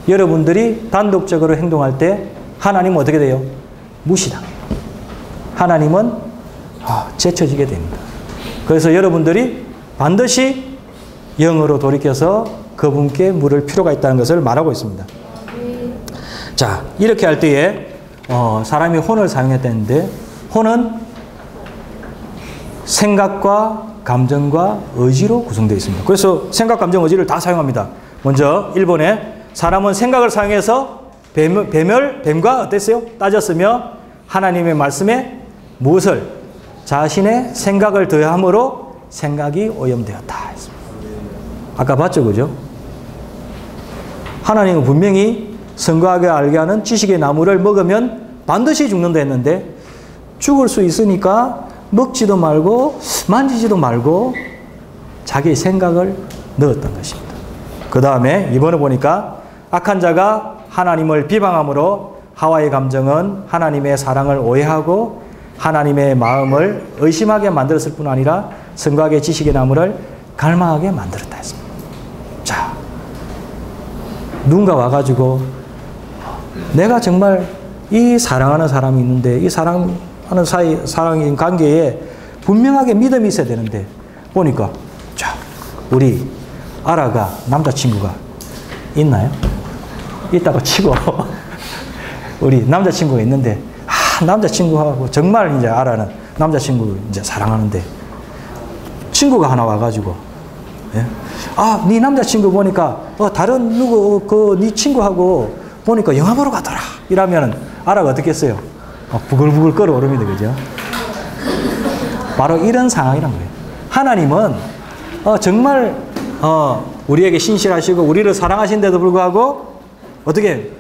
여러분들이 단독적으로 행동할 때 하나님은 어떻게 돼요? 무시당해요. 하나님은 제쳐지게 됩니다. 그래서 여러분들이 반드시 영으로 돌이켜서 그분께 물을 필요가 있다는 것을 말하고 있습니다. 자, 이렇게 할 때에 사람이 혼을 사용했다는데 혼은 생각과 감정과 의지로 구성되어 있습니다. 그래서 생각, 감정, 의지를 다 사용합니다. 먼저 1번에 사람은 생각을 사용해서 뱀과 어땠어요? 따졌으며 하나님의 말씀에 무엇을? 자신의 생각을 더함으로 생각이 오염되었다 했습니다. 아까 봤죠, 그죠? 하나님은 분명히 선과하게 알게 하는 지식의 나무를 먹으면 반드시 죽는다 했는데 죽을 수 있으니까 먹지도 말고 만지지도 말고 자기의 생각을 넣었던 것입니다. 그 다음에 이번에 보니까 악한 자가 하나님을 비방함으로 하와의 감정은 하나님의 사랑을 오해하고 하나님의 마음을 의심하게 만들었을 뿐 아니라 선과하게 지식의 나무를 갈망하게 만들었다 했습니다. 자, 누군가 와가지고 내가 정말 이 사랑하는 사람이 있는데 이 사랑하는 사랑인 관계에 분명하게 믿음이 있어야 되는데 보니까 자, 우리 아라가 남자친구가 있나요? 있다고 치고 우리 남자친구가 있는데 남자친구하고 정말 이제 아라는 남자친구 이제 사랑하는데 친구가 하나 와가지고 예? 네 남자친구 보니까 다른 누구 네 친구하고 보니까 영화 보러 가더라 이러면은 아라가 어떻게 했어요? 부글부글 끓어오릅니다. 그죠? 바로 이런 상황이란 거예요. 하나님은 정말 우리에게 신실하시고 우리를 사랑하신데도 불구하고 어떻게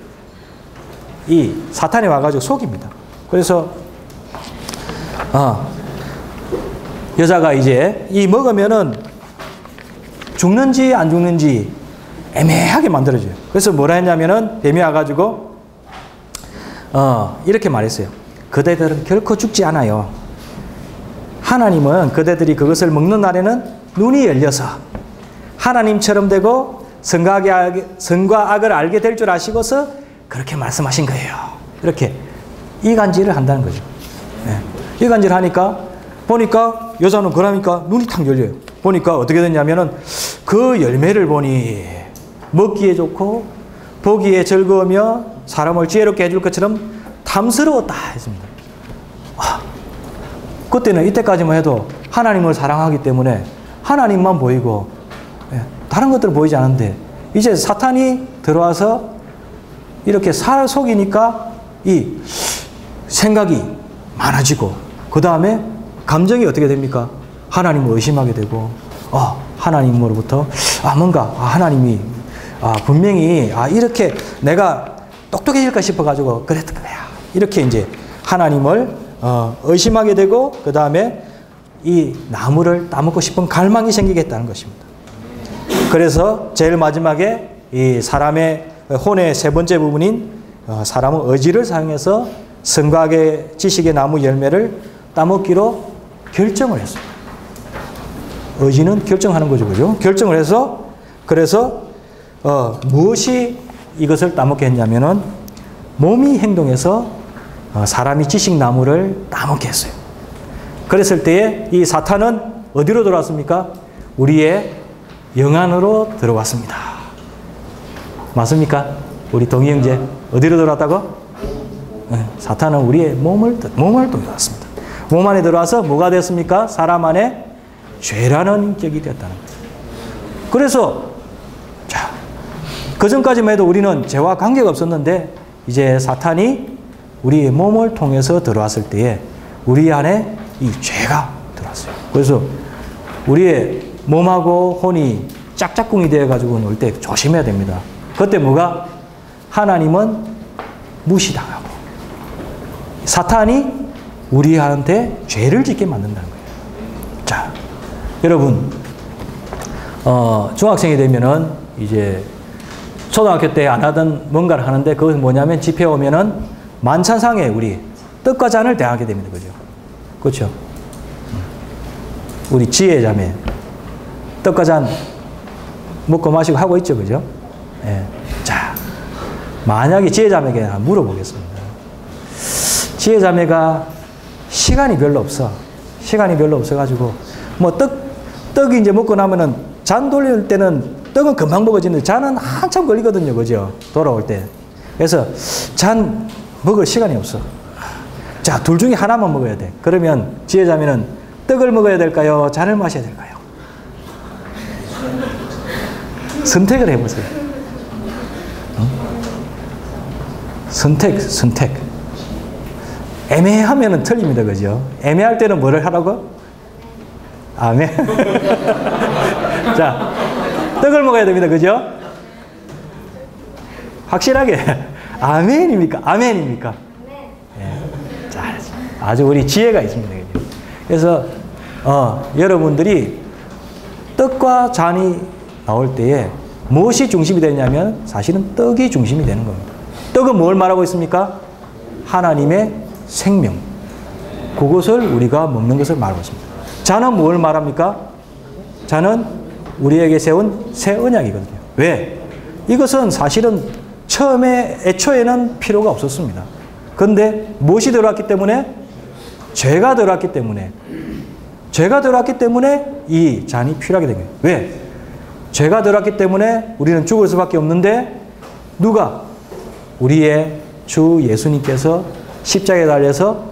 이 사탄이 와가지고 속입니다. 그래서 여자가 이제 이 먹으면은 죽는지 안 죽는지 애매하게 만들어져요. 그래서 뭐라 했냐면은 뱀이 와가지고 이렇게 말했어요. 그대들은 결코 죽지 않아요. 하나님은 그대들이 그것을 먹는 날에는 눈이 열려서 하나님처럼 되고 선과 악을 알게 될 줄 아시고서 그렇게 말씀하신 거예요. 이렇게 이간질을 한다는 거죠. 네. 이간질을 하니까 보니까 여자는 그러니까 눈이 탁 열려요. 보니까 어떻게 됐냐면은 그 열매를 보니 먹기에 좋고 보기에 즐거우며 사람을 지혜롭게 해줄 것처럼 탐스러웠다 했습니다. 그때는 이때까지만 해도 하나님을 사랑하기 때문에 하나님만 보이고 다른 것들은 보이지 않는데 이제 사탄이 들어와서 이렇게 살을 속이니까 이 생각이 많아지고 그 다음에 감정이 어떻게 됩니까? 하나님을 의심하게 되고 하나님으로부터 뭔가 하나님이 분명히 이렇게 내가 똑똑해질까 싶어가지고 그랬던 거야. 이렇게 이제 하나님을 의심하게 되고 그 다음에 이 나무를 따먹고 싶은 갈망이 생기겠다는 것입니다. 그래서 제일 마지막에 이 사람의 혼의 세 번째 부분인 사람은 의지를 사용해서 선과의 지식의 나무 열매를 따먹기로 결정을 했습니다. 의지는 결정하는 거죠, 그죠? 결정을 해서 그래서 무엇이 이것을 따먹게 했냐면은 몸이 행동해서 사람이 지식 나무를 따먹게 했어요. 그랬을 때에 이 사탄은 어디로 들어왔습니까? 우리의 영 안으로 들어왔습니다. 맞습니까? 우리 동희 형제 어디로 들어왔다고? 네, 사탄은 우리의 몸을 들어왔습니다. 몸 안에 들어와서 뭐가 됐습니까? 사람 안에 죄라는 인격이 됐다는 거예요. 그래서 자, 그전까지만 해도 우리는 죄와 관계가 없었는데 이제 사탄이 우리의 몸을 통해서 들어왔을 때에 우리 안에 이 죄가 들어왔어요. 그래서 우리의 몸하고 혼이 짝짝꿍이 되어가지고 놀 때 조심해야 됩니다. 그때 뭐가? 하나님은 무시당하고 사탄이 우리한테 죄를 짓게 만든다는 거예요. 자, 여러분, 중학생이 되면은 이제 초등학교 때 안 하던 뭔가를 하는데 그것은 뭐냐면 집회 오면은 만찬상에 우리 떡과 잔을 대하게 됩니다. 그죠? 그렇죠? 우리 지혜 자매 떡과 잔 먹고 마시고 하고 있죠. 그죠? 예. 자, 만약에 지혜 자매에게 하나 물어보겠습니다. 지혜 자매가 시간이 별로 없어. 시간이 별로 없어가지고 뭐 떡이 이제 먹고 나면은 잔 돌릴 때는 떡은 금방 먹어지는데 잔은 한참 걸리거든요. 그죠? 돌아올 때. 그래서 잔 먹을 시간이 없어. 자, 둘 중에 하나만 먹어야 돼. 그러면 지혜 자매는 떡을 먹어야 될까요? 잔을 마셔야 될까요? 선택을 해보세요. 선택. 애매하면은 틀립니다. 그죠? 애매할 때는 뭐를 하라고? 아멘. 자, 떡을 먹어야 됩니다. 그죠? 확실하게. 아멘입니까? 아멘입니까? 예. 자, 아주 우리 지혜가 있습니다. 그죠? 그래서, 여러분들이 떡과 잔이 나올 때에 무엇이 중심이 되냐면 사실은 떡이 중심이 되는 겁니다. 떡은 뭘 말하고 있습니까? 하나님의 생명. 그것을 우리가 먹는 것을 말하고 있습니다. 잔은 뭘 말합니까? 잔은 우리에게 세운 새 언약이거든요. 왜? 이것은 사실은 애초에는 필요가 없었습니다. 그런데 무엇이 들어왔기 때문에? 죄가 들어왔기 때문에 이 잔이 필요하게 된 거예요. 왜? 죄가 들어왔기 때문에 우리는 죽을 수밖에 없는데 누가? 우리의 주 예수님께서 십자가에 달려서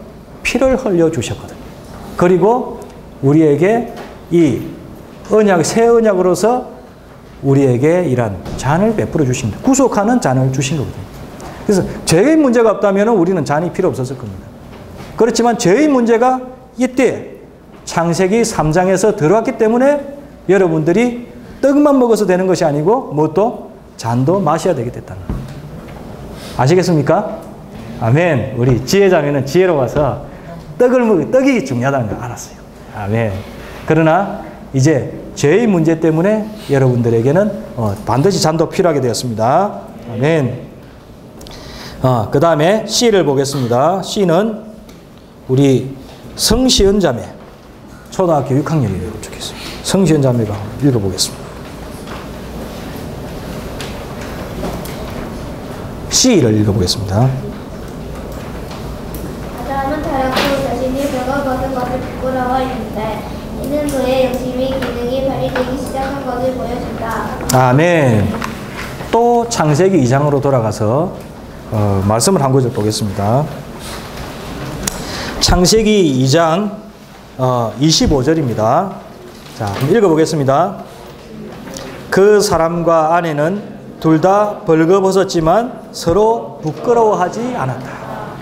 피를 흘려 주셨거든요. 그리고 우리에게 이 언약, 새 언약으로서 우리에게 이런 잔을 베풀어 주신 거예요. 구속하는 잔을 주신 거거든요. 그래서 죄의 문제가 없다면 우리는 잔이 필요 없었을 겁니다. 그렇지만 죄의 문제가 이때 창세기 3장에서 들어왔기 때문에 여러분들이 떡만 먹어서 되는 것이 아니고 뭣도 잔도 마셔야 되게 됐다는 거예요. 아시겠습니까? 아멘. 우리 지혜자매는 지혜로워서 떡이 중요하다는 걸 알았어요. 아멘. 그러나 이제 죄의 문제 때문에 여러분들에게는 반드시 잔도 필요하게 되었습니다. 아멘. 그 다음에 C를 보겠습니다. C는 우리 성시은 자매. 초등학교 6학년이라고 적혀있어요. 성시은 자매가 읽어보겠습니다. C를 읽어보겠습니다. 아담은 타락후 자신이 벌거벗은 것을 부끄러워했는데 이는 그의 영심이 기능이 발휘되기 시작한 것을 보여준다. 아멘. 또 창세기 2장으로 돌아가서 말씀을 한 구절 보겠습니다. 창세기 2장 25절입니다. 자, 읽어보겠습니다. 그 사람과 아내는 둘 다 벌거벗었지만 서로 부끄러워하지 않았다.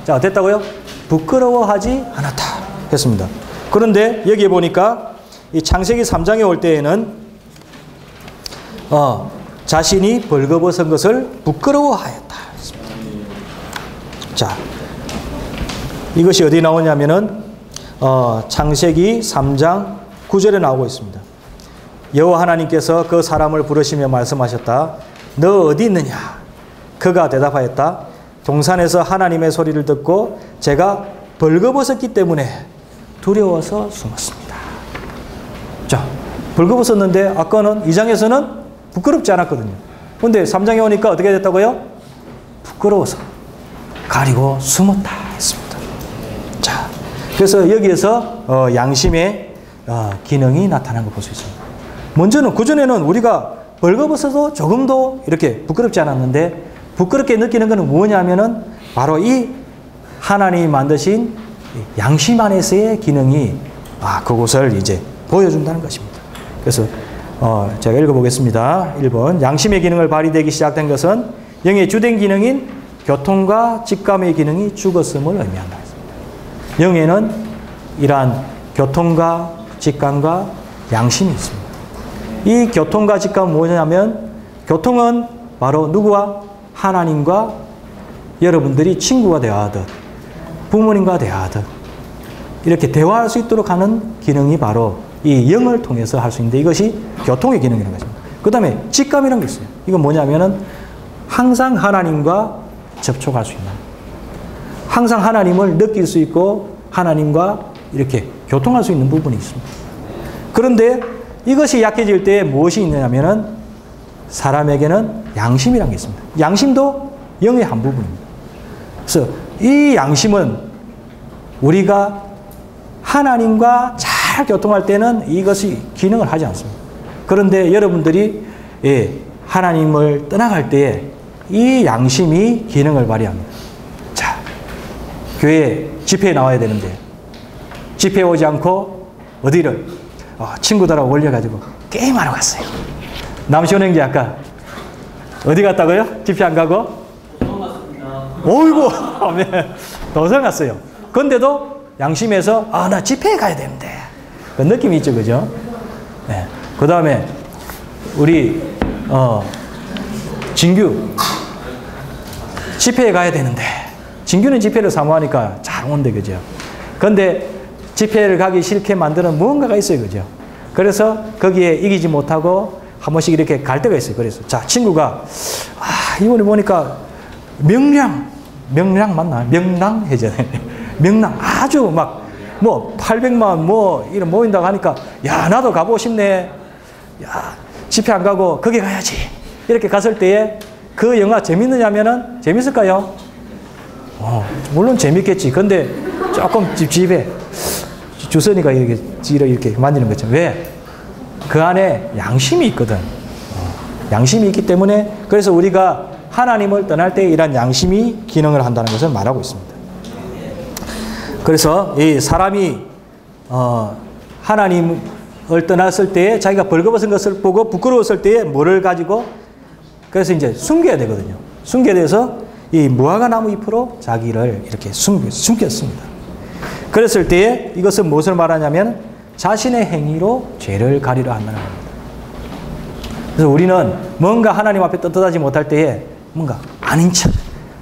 자, 됐다고요? 부끄러워하지 않았다 했습니다. 그런데 여기에 보니까 이 창세기 3장에 올 때에는 자신이 벌거벗은 것을 부끄러워하였다 했습니다. 자, 이것이 어디 나오냐면은 창세기 3장 9절에 나오고 있습니다. 여호와 하나님께서 그 사람을 부르시며 말씀하셨다. 너 어디 있느냐? 그가 대답하였다. 동산에서 하나님의 소리를 듣고 제가 벌거벗었기 때문에 두려워서 숨었습니다. 자, 벌거벗었는데 아까는 2장에서는 부끄럽지 않았거든요. 그런데 3장에 오니까 어떻게 됐다고요? 부끄러워서 가리고 숨었다 했습니다. 자, 그래서 여기에서 양심의 기능이 나타난 걸 볼 수 있습니다. 먼저는 그전에는 우리가 벌거벗어도 조금도 이렇게 부끄럽지 않았는데 부끄럽게 느끼는 것은 뭐냐면은 바로 이 하나님이 만드신 양심 안에서의 기능이 그것을 이제 보여준다는 것입니다. 그래서 제가 읽어보겠습니다. 1번 양심의 기능을 발휘되기 시작된 것은 영의 주된 기능인 교통과 직감의 기능이 죽었음을 의미한다. 영에는 이러한 교통과 직감과 양심이 있습니다. 이 교통과 직감은 뭐냐면 교통은 바로 누구와? 하나님과 여러분들이 친구가 대화하듯 부모님과 대화하듯 이렇게 대화할 수 있도록 하는 기능이 바로 이 영을 통해서 할 수 있는데 이것이 교통의 기능이라는 것입니다. 그 다음에 직감이라는 게 있어요. 이건 뭐냐면은 항상 하나님과 접촉할 수 있는, 항상 하나님을 느낄 수 있고 하나님과 이렇게 교통할 수 있는 부분이 있습니다. 그런데 이것이 약해질 때 무엇이 있느냐면은 사람에게는 양심이라는 게 있습니다. 양심도 영의 한 부분입니다. 그래서 이 양심은 우리가 하나님과 잘 교통할 때는 이것이 기능을 하지 않습니다. 그런데 여러분들이 하나님을 떠나갈 때에 이 양심이 기능을 발휘합니다. 자, 교회 집회에 나와야 되는데 집회에 오지 않고 어디를 친구들하고 올려가지고 게임하러 갔어요. 남시원 형제 아까 어디 갔다고요? 집회 안 가고? 도성 갔습니다. 어이구, 도성 갔어요. 근데도 양심에서 나 집회에 가야 되는데 그 느낌이 있죠, 그죠? 네. 그 다음에 우리 진규 집회에 가야 되는데 진규는 집회를 사모하니까 잘 온대, 그죠? 근데 집회를 가기 싫게 만드는 무언가가 있어요, 그죠? 그래서 거기에 이기지 못하고 한 번씩 이렇게 갈 때가 있어요. 그래서 자, 친구가 이번에 보니까 명량 맞나? 명랑 해잖아요. 명랑 아주 막 800만 이런 모인다고 하니까 야, 나도 가보고 싶네. 야, 집회 안 가고 거기 가야지. 이렇게 갔을 때에 그 영화 재밌느냐면은 재밌을까요? 물론 재밌겠지. 근데 조금 집에 주선이가 이렇게 만지는 거죠. 왜? 그 안에 양심이 있거든. 양심이 있기 때문에 그래서 우리가 하나님을 떠날 때 이런 양심이 기능을 한다는 것을 말하고 있습니다. 그래서 이 사람이 하나님을 떠났을 때에 자기가 벌거벗은 것을 보고 부끄러웠을 때에 뭐를 가지고 그래서 이제 숨겨야 되거든요. 숨겨야 돼서 이 무화과 나무 잎으로 자기를 이렇게 숨겼습니다. 그랬을 때에 이것은 무엇을 말하냐면 자신의 행위로 죄를 가리려 한다는 겁니다. 그래서 우리는 뭔가 하나님 앞에 떳떳하지 못할 때에 뭔가 아닌 척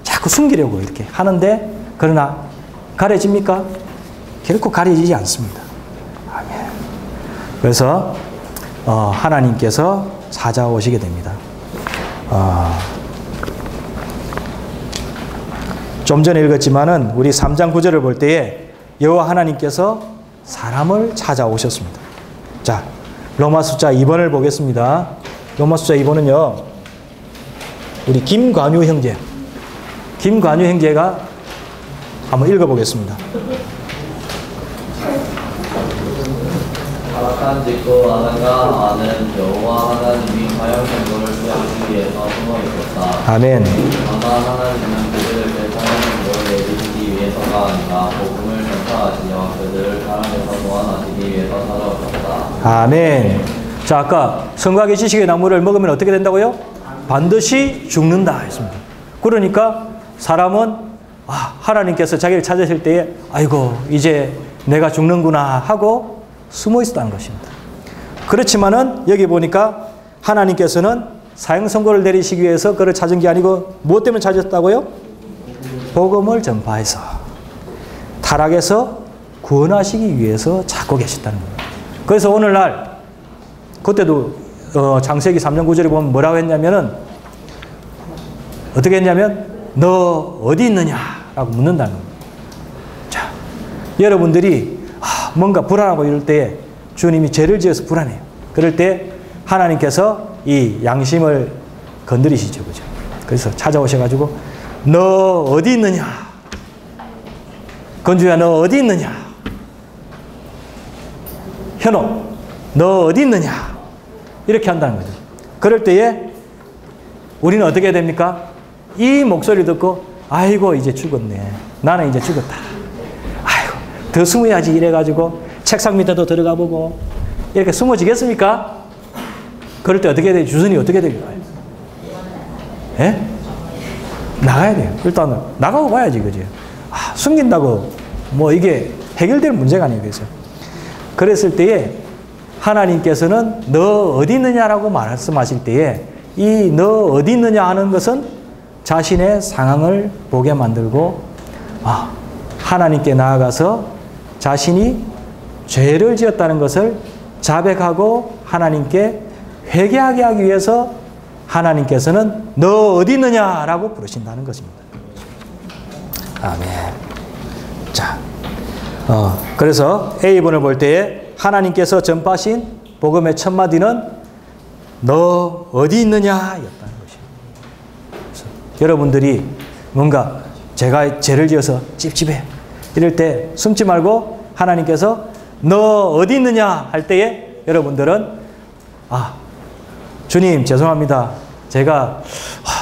자꾸 숨기려고 이렇게 하는데 그러나 가려집니까? 결코 가려지지 않습니다. 아멘. 그래서 하나님께서 찾아오시게 됩니다. 좀 전에 읽었지만은 우리 3장 9절을 볼 때에 여호와 하나님께서 사람을 찾아오셨습니다. 자, 로마 숫자 2번을 보겠습니다. 로마 숫자 2번은요, 우리 김관유 형제가 한번 읽어보겠습니다. 타락한 짓고 아는가 아는 여호와 하나님이 화영생도를 수양하기 위해서 숨어 있었다. 아멘. 다만 하나님은 그들을 배상의 생도를 내리시기 위해서가 아니라 복음을 전파하시려 그들을 사랑에서 보완하시기 위해서 찾아오셨다. 아멘. 자, 아까 성곽의 지식의 나무를 먹으면 어떻게 된다고요? 반드시 죽는다 했습니다. 그러니까 사람은 하나님께서 자기를 찾으실 때에 아이고 이제 내가 죽는구나 하고 숨어 있었다는 것입니다. 그렇지만은 여기 보니까 하나님께서는 사형 선고를 내리시기 위해서 그를 찾은 게 아니고 무엇 때문에 찾았다고요? 복음을 전파해서 타락에서 구원하시기 위해서 찾고 계셨다는 겁니다. 그래서 오늘날 그때도 창세기 3장 9절에 보면 뭐라고 했냐면은 어떻게 했냐면 너 어디 있느냐라고 묻는다는 겁니다. 자, 여러분들이 뭔가 불안하고 이럴 때에 주님이 죄를 지어서 불안해요. 그럴 때 하나님께서 이 양심을 건드리시죠, 그죠? 그래서 찾아오셔가지고 너 어디 있느냐? 건주야 너 어디 있느냐? 현호 너 어디 있느냐? 이렇게 한다는 거죠. 그럴 때에 우리는 어떻게 됩니까? 이 목소리를 듣고 아이고 이제 죽었네. 나는 이제 죽었다. 아이고 더 숨어야지 이래가지고 책상 밑에도 들어가 보고 이렇게 숨어지겠습니까? 그럴 때 어떻게 돼요? 주선이 어떻게 될까요? 예? 나가야 돼요. 일단은 나가고 봐야지, 그죠? 숨긴다고 뭐 이게 해결될 문제가 아니겠어요. 그랬을 때에 하나님께서는 너 어디 있느냐라고 말씀하실 때에 이 너 어디 있느냐 하는 것은 자신의 상황을 보게 만들고 하나님께 나아가서 자신이 죄를 지었다는 것을 자백하고 하나님께 회개하게 하기 위해서 하나님께서는 너 어디 있느냐라고 부르신다는 것입니다. 아멘. 자, 그래서 A본을 볼 때에 하나님께서 전파하신 복음의 첫 마디는 너 어디 있느냐였다는 것입니다. 여러분들이 뭔가 제가 죄를 지어서 찝찝해 이럴 때 숨지 말고 하나님께서 너 어디 있느냐 할 때에 여러분들은 주님 죄송합니다. 제가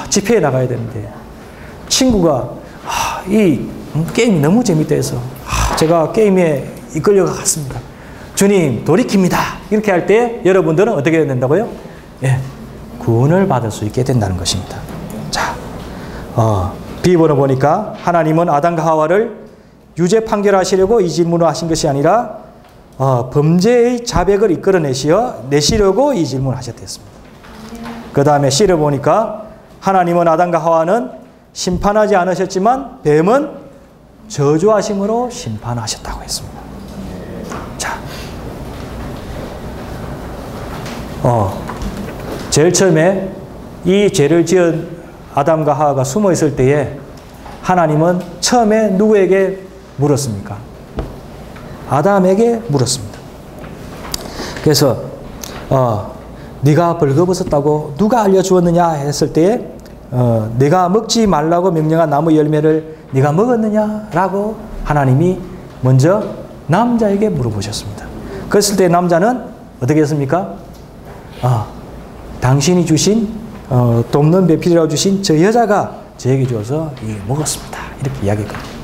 집회에 나가야 되는데 친구가 이 게임이 너무 재밌다 해서 제가 게임에 이끌려가 갔습니다. 주님 돌이킵니다. 이렇게 할 때 여러분들은 어떻게 해야 된다고요? 예, 구원을 받을 수 있게 된다는 것입니다. 자, B번호 보니까 하나님은 아담과 하와를 유죄 판결하시려고 이 질문을 하신 것이 아니라 범죄의 자백을 이끌어내시려고 이 질문을 하셨습니다. 그 다음에 C를 보니까 하나님은 아담과 하와는 심판하지 않으셨지만 뱀은 저주하심으로 심판하셨다고 했습니다. 자, 제일 처음에 이 죄를 지은 아담과 하와가 숨어 있을 때에 하나님은 처음에 누구에게 물었습니까? 아담에게 물었습니다. 그래서 네가 벌거벗었다고 누가 알려주었느냐 했을 때에 네가 먹지 말라고 명령한 나무 열매를 네가 먹었느냐라고 하나님이 먼저 남자에게 물어보셨습니다. 그랬을 때 남자는 어떻게 했습니까? 당신이 주신 돕는 배필이라고 주신 저 여자가 저에게 주어서 먹었습니다. 이렇게 이야기했거든요.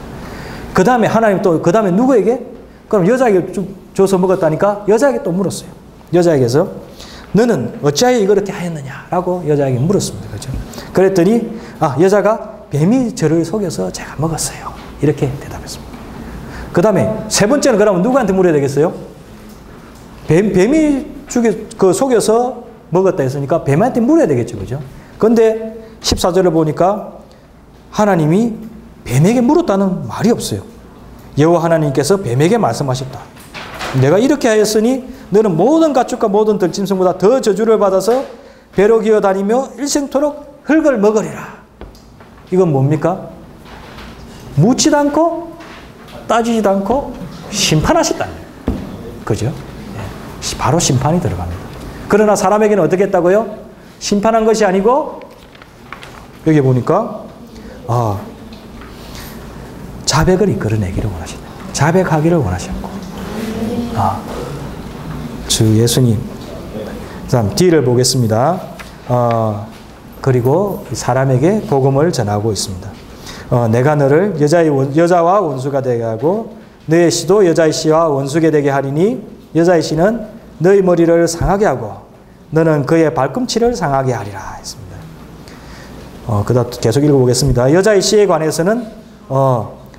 그 다음에 하나님 또 그 다음에 누구에게? 그럼 여자에게 줘서 먹었다니까 여자에게 또 물었어요. 여자에게서 너는 어찌하여 이렇게 하였느냐라고 여자에게 물었습니다. 그렇죠? 그랬더니 여자가 뱀이 저를 속여서 제가 먹었어요. 이렇게 대답했습니다. 그 다음에 세 번째는 그러면 누구한테 물어야 되겠어요? 뱀이 속여서 먹었다 했으니까 뱀한테 물어야 되겠죠. 그죠? 그런데 14절을 보니까 하나님이 뱀에게 물었다는 말이 없어요. 여호와 하나님께서 뱀에게 말씀하셨다. 내가 이렇게 하였으니 너는 모든 가축과 모든 들짐승보다 더 저주를 받아서 배로 기어다니며 일생토록 흙을 먹으리라. 이건 뭡니까? 묻지도 않고 따지지도 않고 심판하셨다. 그죠? 바로 심판이 들어갑니다. 그러나 사람에게는 어떻게 했다고요? 심판한 것이 아니고 여기 보니까 자백을 이끌어내기를 원하신다. 자백하기를 원하셨고 주 예수님. 다음 D를 보겠습니다. 그리고 사람에게 복음을 전하고 있습니다. 내가 너를 여자와 원수가 되게 하고 너의 씨도 여자의 씨와 원수게 되게 하리니 여자의 씨는 너의 머리를 상하게 하고 너는 그의 발꿈치를 상하게 하리라 했습니다. 그다음 계속 읽어보겠습니다. 여자의 씨에 관해서는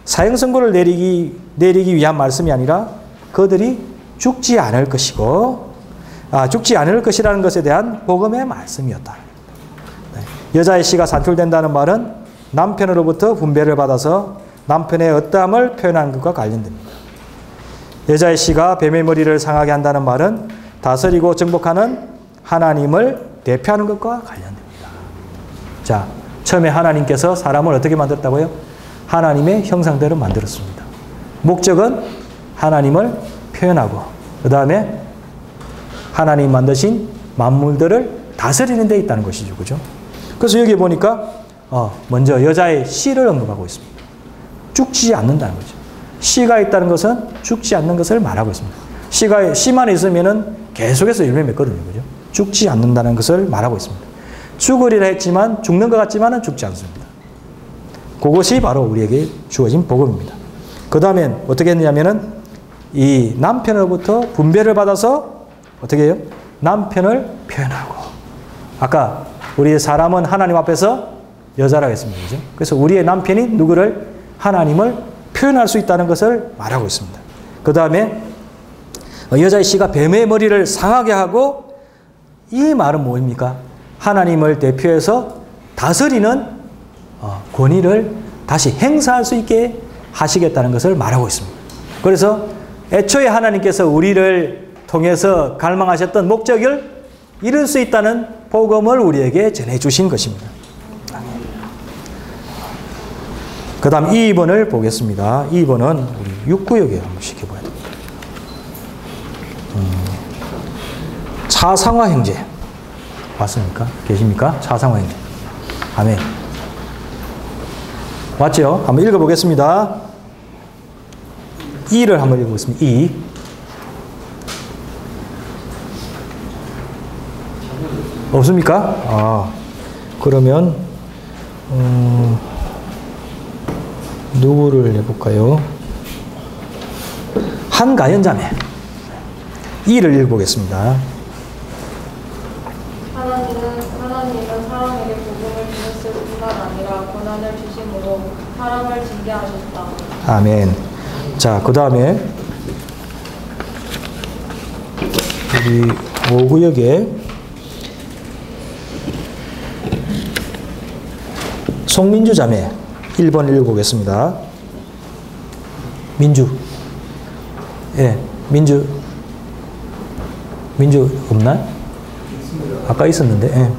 사형 선고를 내리기 위한 말씀이 아니라 그들이 죽지 않을 것이고 죽지 않을 것이라는 것에 대한 복음의 말씀이었다. 여자의 씨가 산출된다는 말은 남편으로부터 분배를 받아서 남편의 어떠함을 표현하는 것과 관련됩니다. 여자의 씨가 뱀의 머리를 상하게 한다는 말은 다스리고 정복하는 하나님을 대표하는 것과 관련됩니다. 자, 처음에 하나님께서 사람을 어떻게 만들었다고요? 하나님의 형상대로 만들었습니다. 목적은 하나님을 표현하고 그 다음에 하나님 만드신 만물들을 다스리는 데 있다는 것이죠. 그죠? 그래서 여기 보니까 먼저 여자의 씨를 언급하고 있습니다. 죽지 않는다는 거죠. 씨가 있다는 것은 죽지 않는 것을 말하고 있습니다. 씨만 있으면은 계속해서 열매 맺거든요. 그죠? 죽지 않는다는 것을 말하고 있습니다. 죽으리라 했지만 죽는 것 같지만은 죽지 않습니다. 그것이 바로 우리에게 주어진 복음입니다. 그 다음엔 어떻게 했느냐면은 이 남편으로부터 분배를 받아서 어떻게 해요? 남편을 표현하고. 아까 우리의 사람은 하나님 앞에서 여자라고 했습니다. 그죠? 그래서 우리의 남편이 누구를? 하나님을 표현할 수 있다는 것을 말하고 있습니다. 그 다음에 여자의 씨가 뱀의 머리를 상하게 하고, 이 말은 뭡니까? 하나님을 대표해서 다스리는 권위를 다시 행사할 수 있게 하시겠다는 것을 말하고 있습니다. 그래서 애초에 하나님께서 우리를 통해서 갈망하셨던 목적을 이룰 수 있다는 복음을 우리에게 전해주신 것입니다. 그 다음 2번을 보겠습니다. 2번은 우리 6구역에 한번 시켜봐야 됩니다. 차상화 형제. 왔습니까? 계십니까? 차상화 형제. 아멘. 왔죠? 한번 읽어보겠습니다. 2를 한번 읽어보겠습니다. 2. 없습니까? 그러면 누구를 해볼까요? 한가연 자매. 2를 읽어보겠습니다. 하나님은 사람에게 복음을 주셨을 뿐만 아니라 권한을 주심으로 사람을 징계하셨다. 아멘. 자, 그 다음에 우리 5구역에 송민주 자매 1번 읽어보겠습니다. 민주. 예, 민주 없나? 아까 있었는데. 예.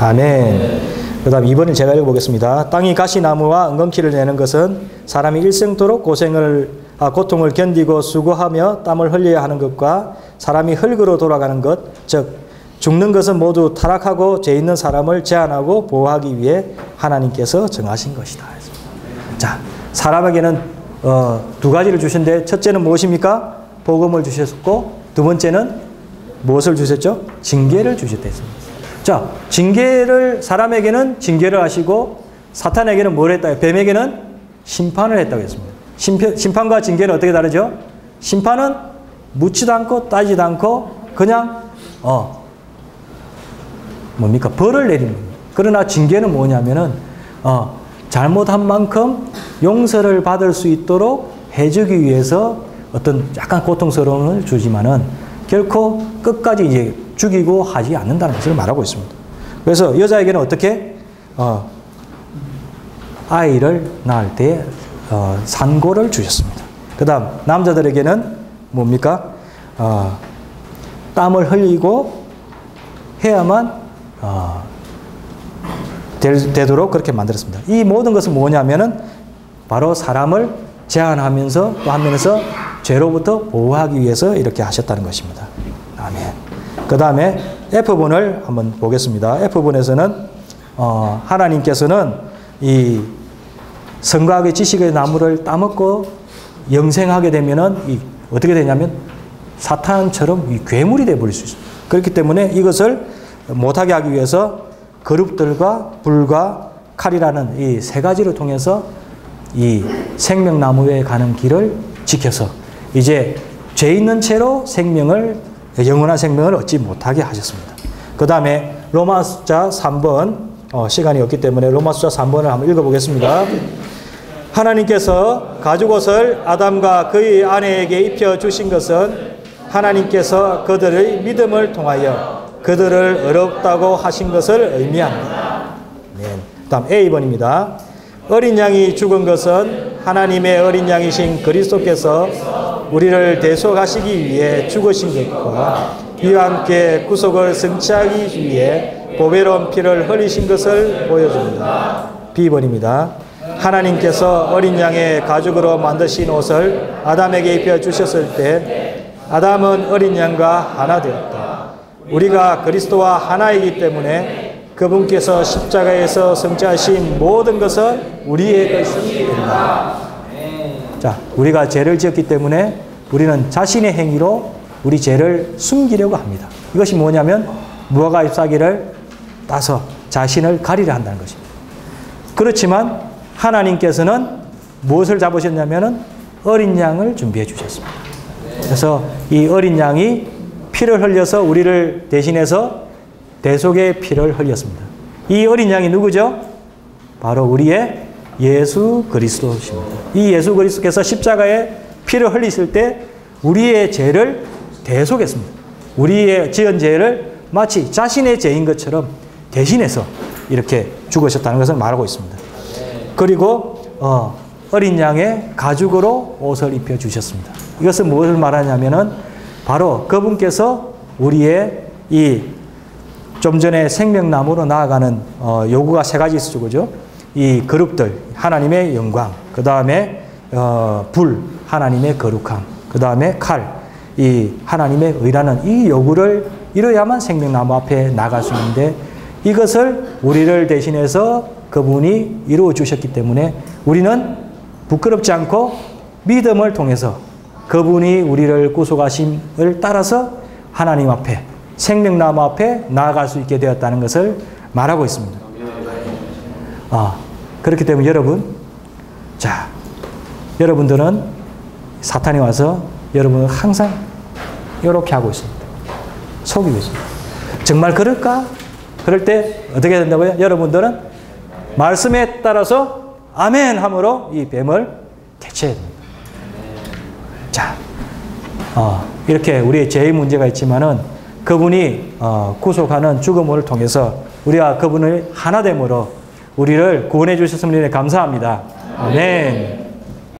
아멘. 그 다음 2번을 제가 읽어보겠습니다. 땅이 가시나무와 은근키를 내는 것은 사람이 일생토록 고통을 견디고 수고하며 땀을 흘려야 하는 것과 사람이 흙으로 돌아가는 것, 즉 죽는 것은 모두 타락하고 죄 있는 사람을 제한하고 보호하기 위해 하나님께서 정하신 것이다. 자, 사람에게는 두 가지를 주신데, 첫째는 무엇입니까? 복음을 주셨고, 두 번째는 무엇을 주셨죠? 징계를 주셨다 했습니다. 자, 사람에게는 징계를 하시고, 사탄에게는 뭘 했다? 뱀에게는 심판을 했다고 했습니다. 심판과 징계는 어떻게 다르죠? 심판은 묻지도 않고 따지도 않고 그냥 뭡니까? 벌을 내리는 겁니다. 그러나 징계는 뭐냐면은 잘못한 만큼 용서를 받을 수 있도록 해주기 위해서 어떤 약간 고통스러움을 주지만은 결코 끝까지 이제 죽이고 하지 않는다는 것을 말하고 있습니다. 그래서 여자에게는 어떻게 아이를 낳을 때 산고를 주셨습니다. 그 다음 남자들에게는 뭡니까? 땀을 흘리고 해야만 되도록 그렇게 만들었습니다. 이 모든 것은 뭐냐면은 바로 사람을 제한하면서 또 한면에서 죄로부터 보호하기 위해서 이렇게 하셨다는 것입니다. 아멘. 그 다음에 F본을 한번 보겠습니다. F본에서는 하나님께서는 이 선과학의 지식의 나무를 따먹고 영생하게 되면은 어떻게 되냐면 사탄처럼 괴물이 되어버릴 수 있습니다. 그렇기 때문에 이것을 못하게 하기 위해서 거룩들과 불과 칼이라는 이 세 가지를 통해서 이 생명나무에 가는 길을 지켜서 이제 죄 있는 채로 영원한 생명을 얻지 못하게 하셨습니다. 그 다음에 로마 숫자 3번 시간이 없기 때문에 로마 숫자 3번을 한번 읽어보겠습니다. 하나님께서 가죽옷을 아담과 그의 아내에게 입혀주신 것은 하나님께서 그들의 믿음을 통하여 그들을 어렵다고 하신 것을 의미합니다. 네. 다음 A번입니다. 어린 양이 죽은 것은 하나님의 어린 양이신 그리스도께서 우리를 대속하시기 위해 죽으신 것과 이와 함께 구속을 성취하기 위해 보배로운 피를 흘리신 것을 보여줍니다. B번입니다. 하나님께서 어린 양의 가죽으로 만드신 옷을 아담에게 입혀주셨을 때 아담은 어린 양과 하나 되었다. 우리가 그리스도와 하나이기 때문에 그분께서 십자가에서 성취하신 모든 것은 우리의 것입니다. 자, 우리가 죄를 지었기 때문에 우리는 자신의 행위로 우리 죄를 숨기려고 합니다. 이것이 뭐냐면 무화과 잎사귀를 따서 자신을 가리려 한다는 것입니다. 그렇지만 하나님께서는 무엇을 잡으셨냐면은 어린 양을 준비해 주셨습니다. 그래서 이 어린 양이 피를 흘려서 우리를 대신해서 대속의 피를 흘렸습니다. 이 어린 양이 누구죠? 바로 우리의 예수 그리스도십니다. 이 예수 그리스도께서 십자가에 피를 흘리실 때 우리의 죄를 대속했습니다. 우리의 지은 죄를 마치 자신의 죄인 것처럼 대신해서 이렇게 죽으셨다는 것을 말하고 있습니다. 그리고 어린 양의 가죽으로 옷을 입혀 주셨습니다. 이것은 무엇을 말하냐면은 바로 그분께서 우리의 이 좀 전에 생명나무로 나아가는 요구가 세 가지 있었죠, 그죠? 이 그룹들, 하나님의 영광, 그 다음에 불, 하나님의 거룩함, 그 다음에 칼, 이 하나님의 의라는 이 요구를 이루어야만 생명나무 앞에 나갈 수 있는데 이것을 우리를 대신해서 그분이 이루어 주셨기 때문에 우리는 부끄럽지 않고 믿음을 통해서 그분이 우리를 구속하심을 따라서 하나님 앞에 생명나무 앞에 나아갈 수 있게 되었다는 것을 말하고 있습니다. 그렇기 때문에 여러분, 자, 여러분들은 사탄이 와서 여러분을 항상 이렇게 하고 있습니다. 속이고 있습니다. 정말 그럴까? 그럴 때 어떻게 된다고요? 여러분들은 말씀에 따라서 아멘 함으로 이 뱀을 대체해야 됩니다. 자, 이렇게 우리의 죄의 문제가 있지만은 그분이 구속하는 죽음을 통해서 우리가 그분을 하나됨으로 우리를 구원해 주셨음을 감사합니다. 아멘.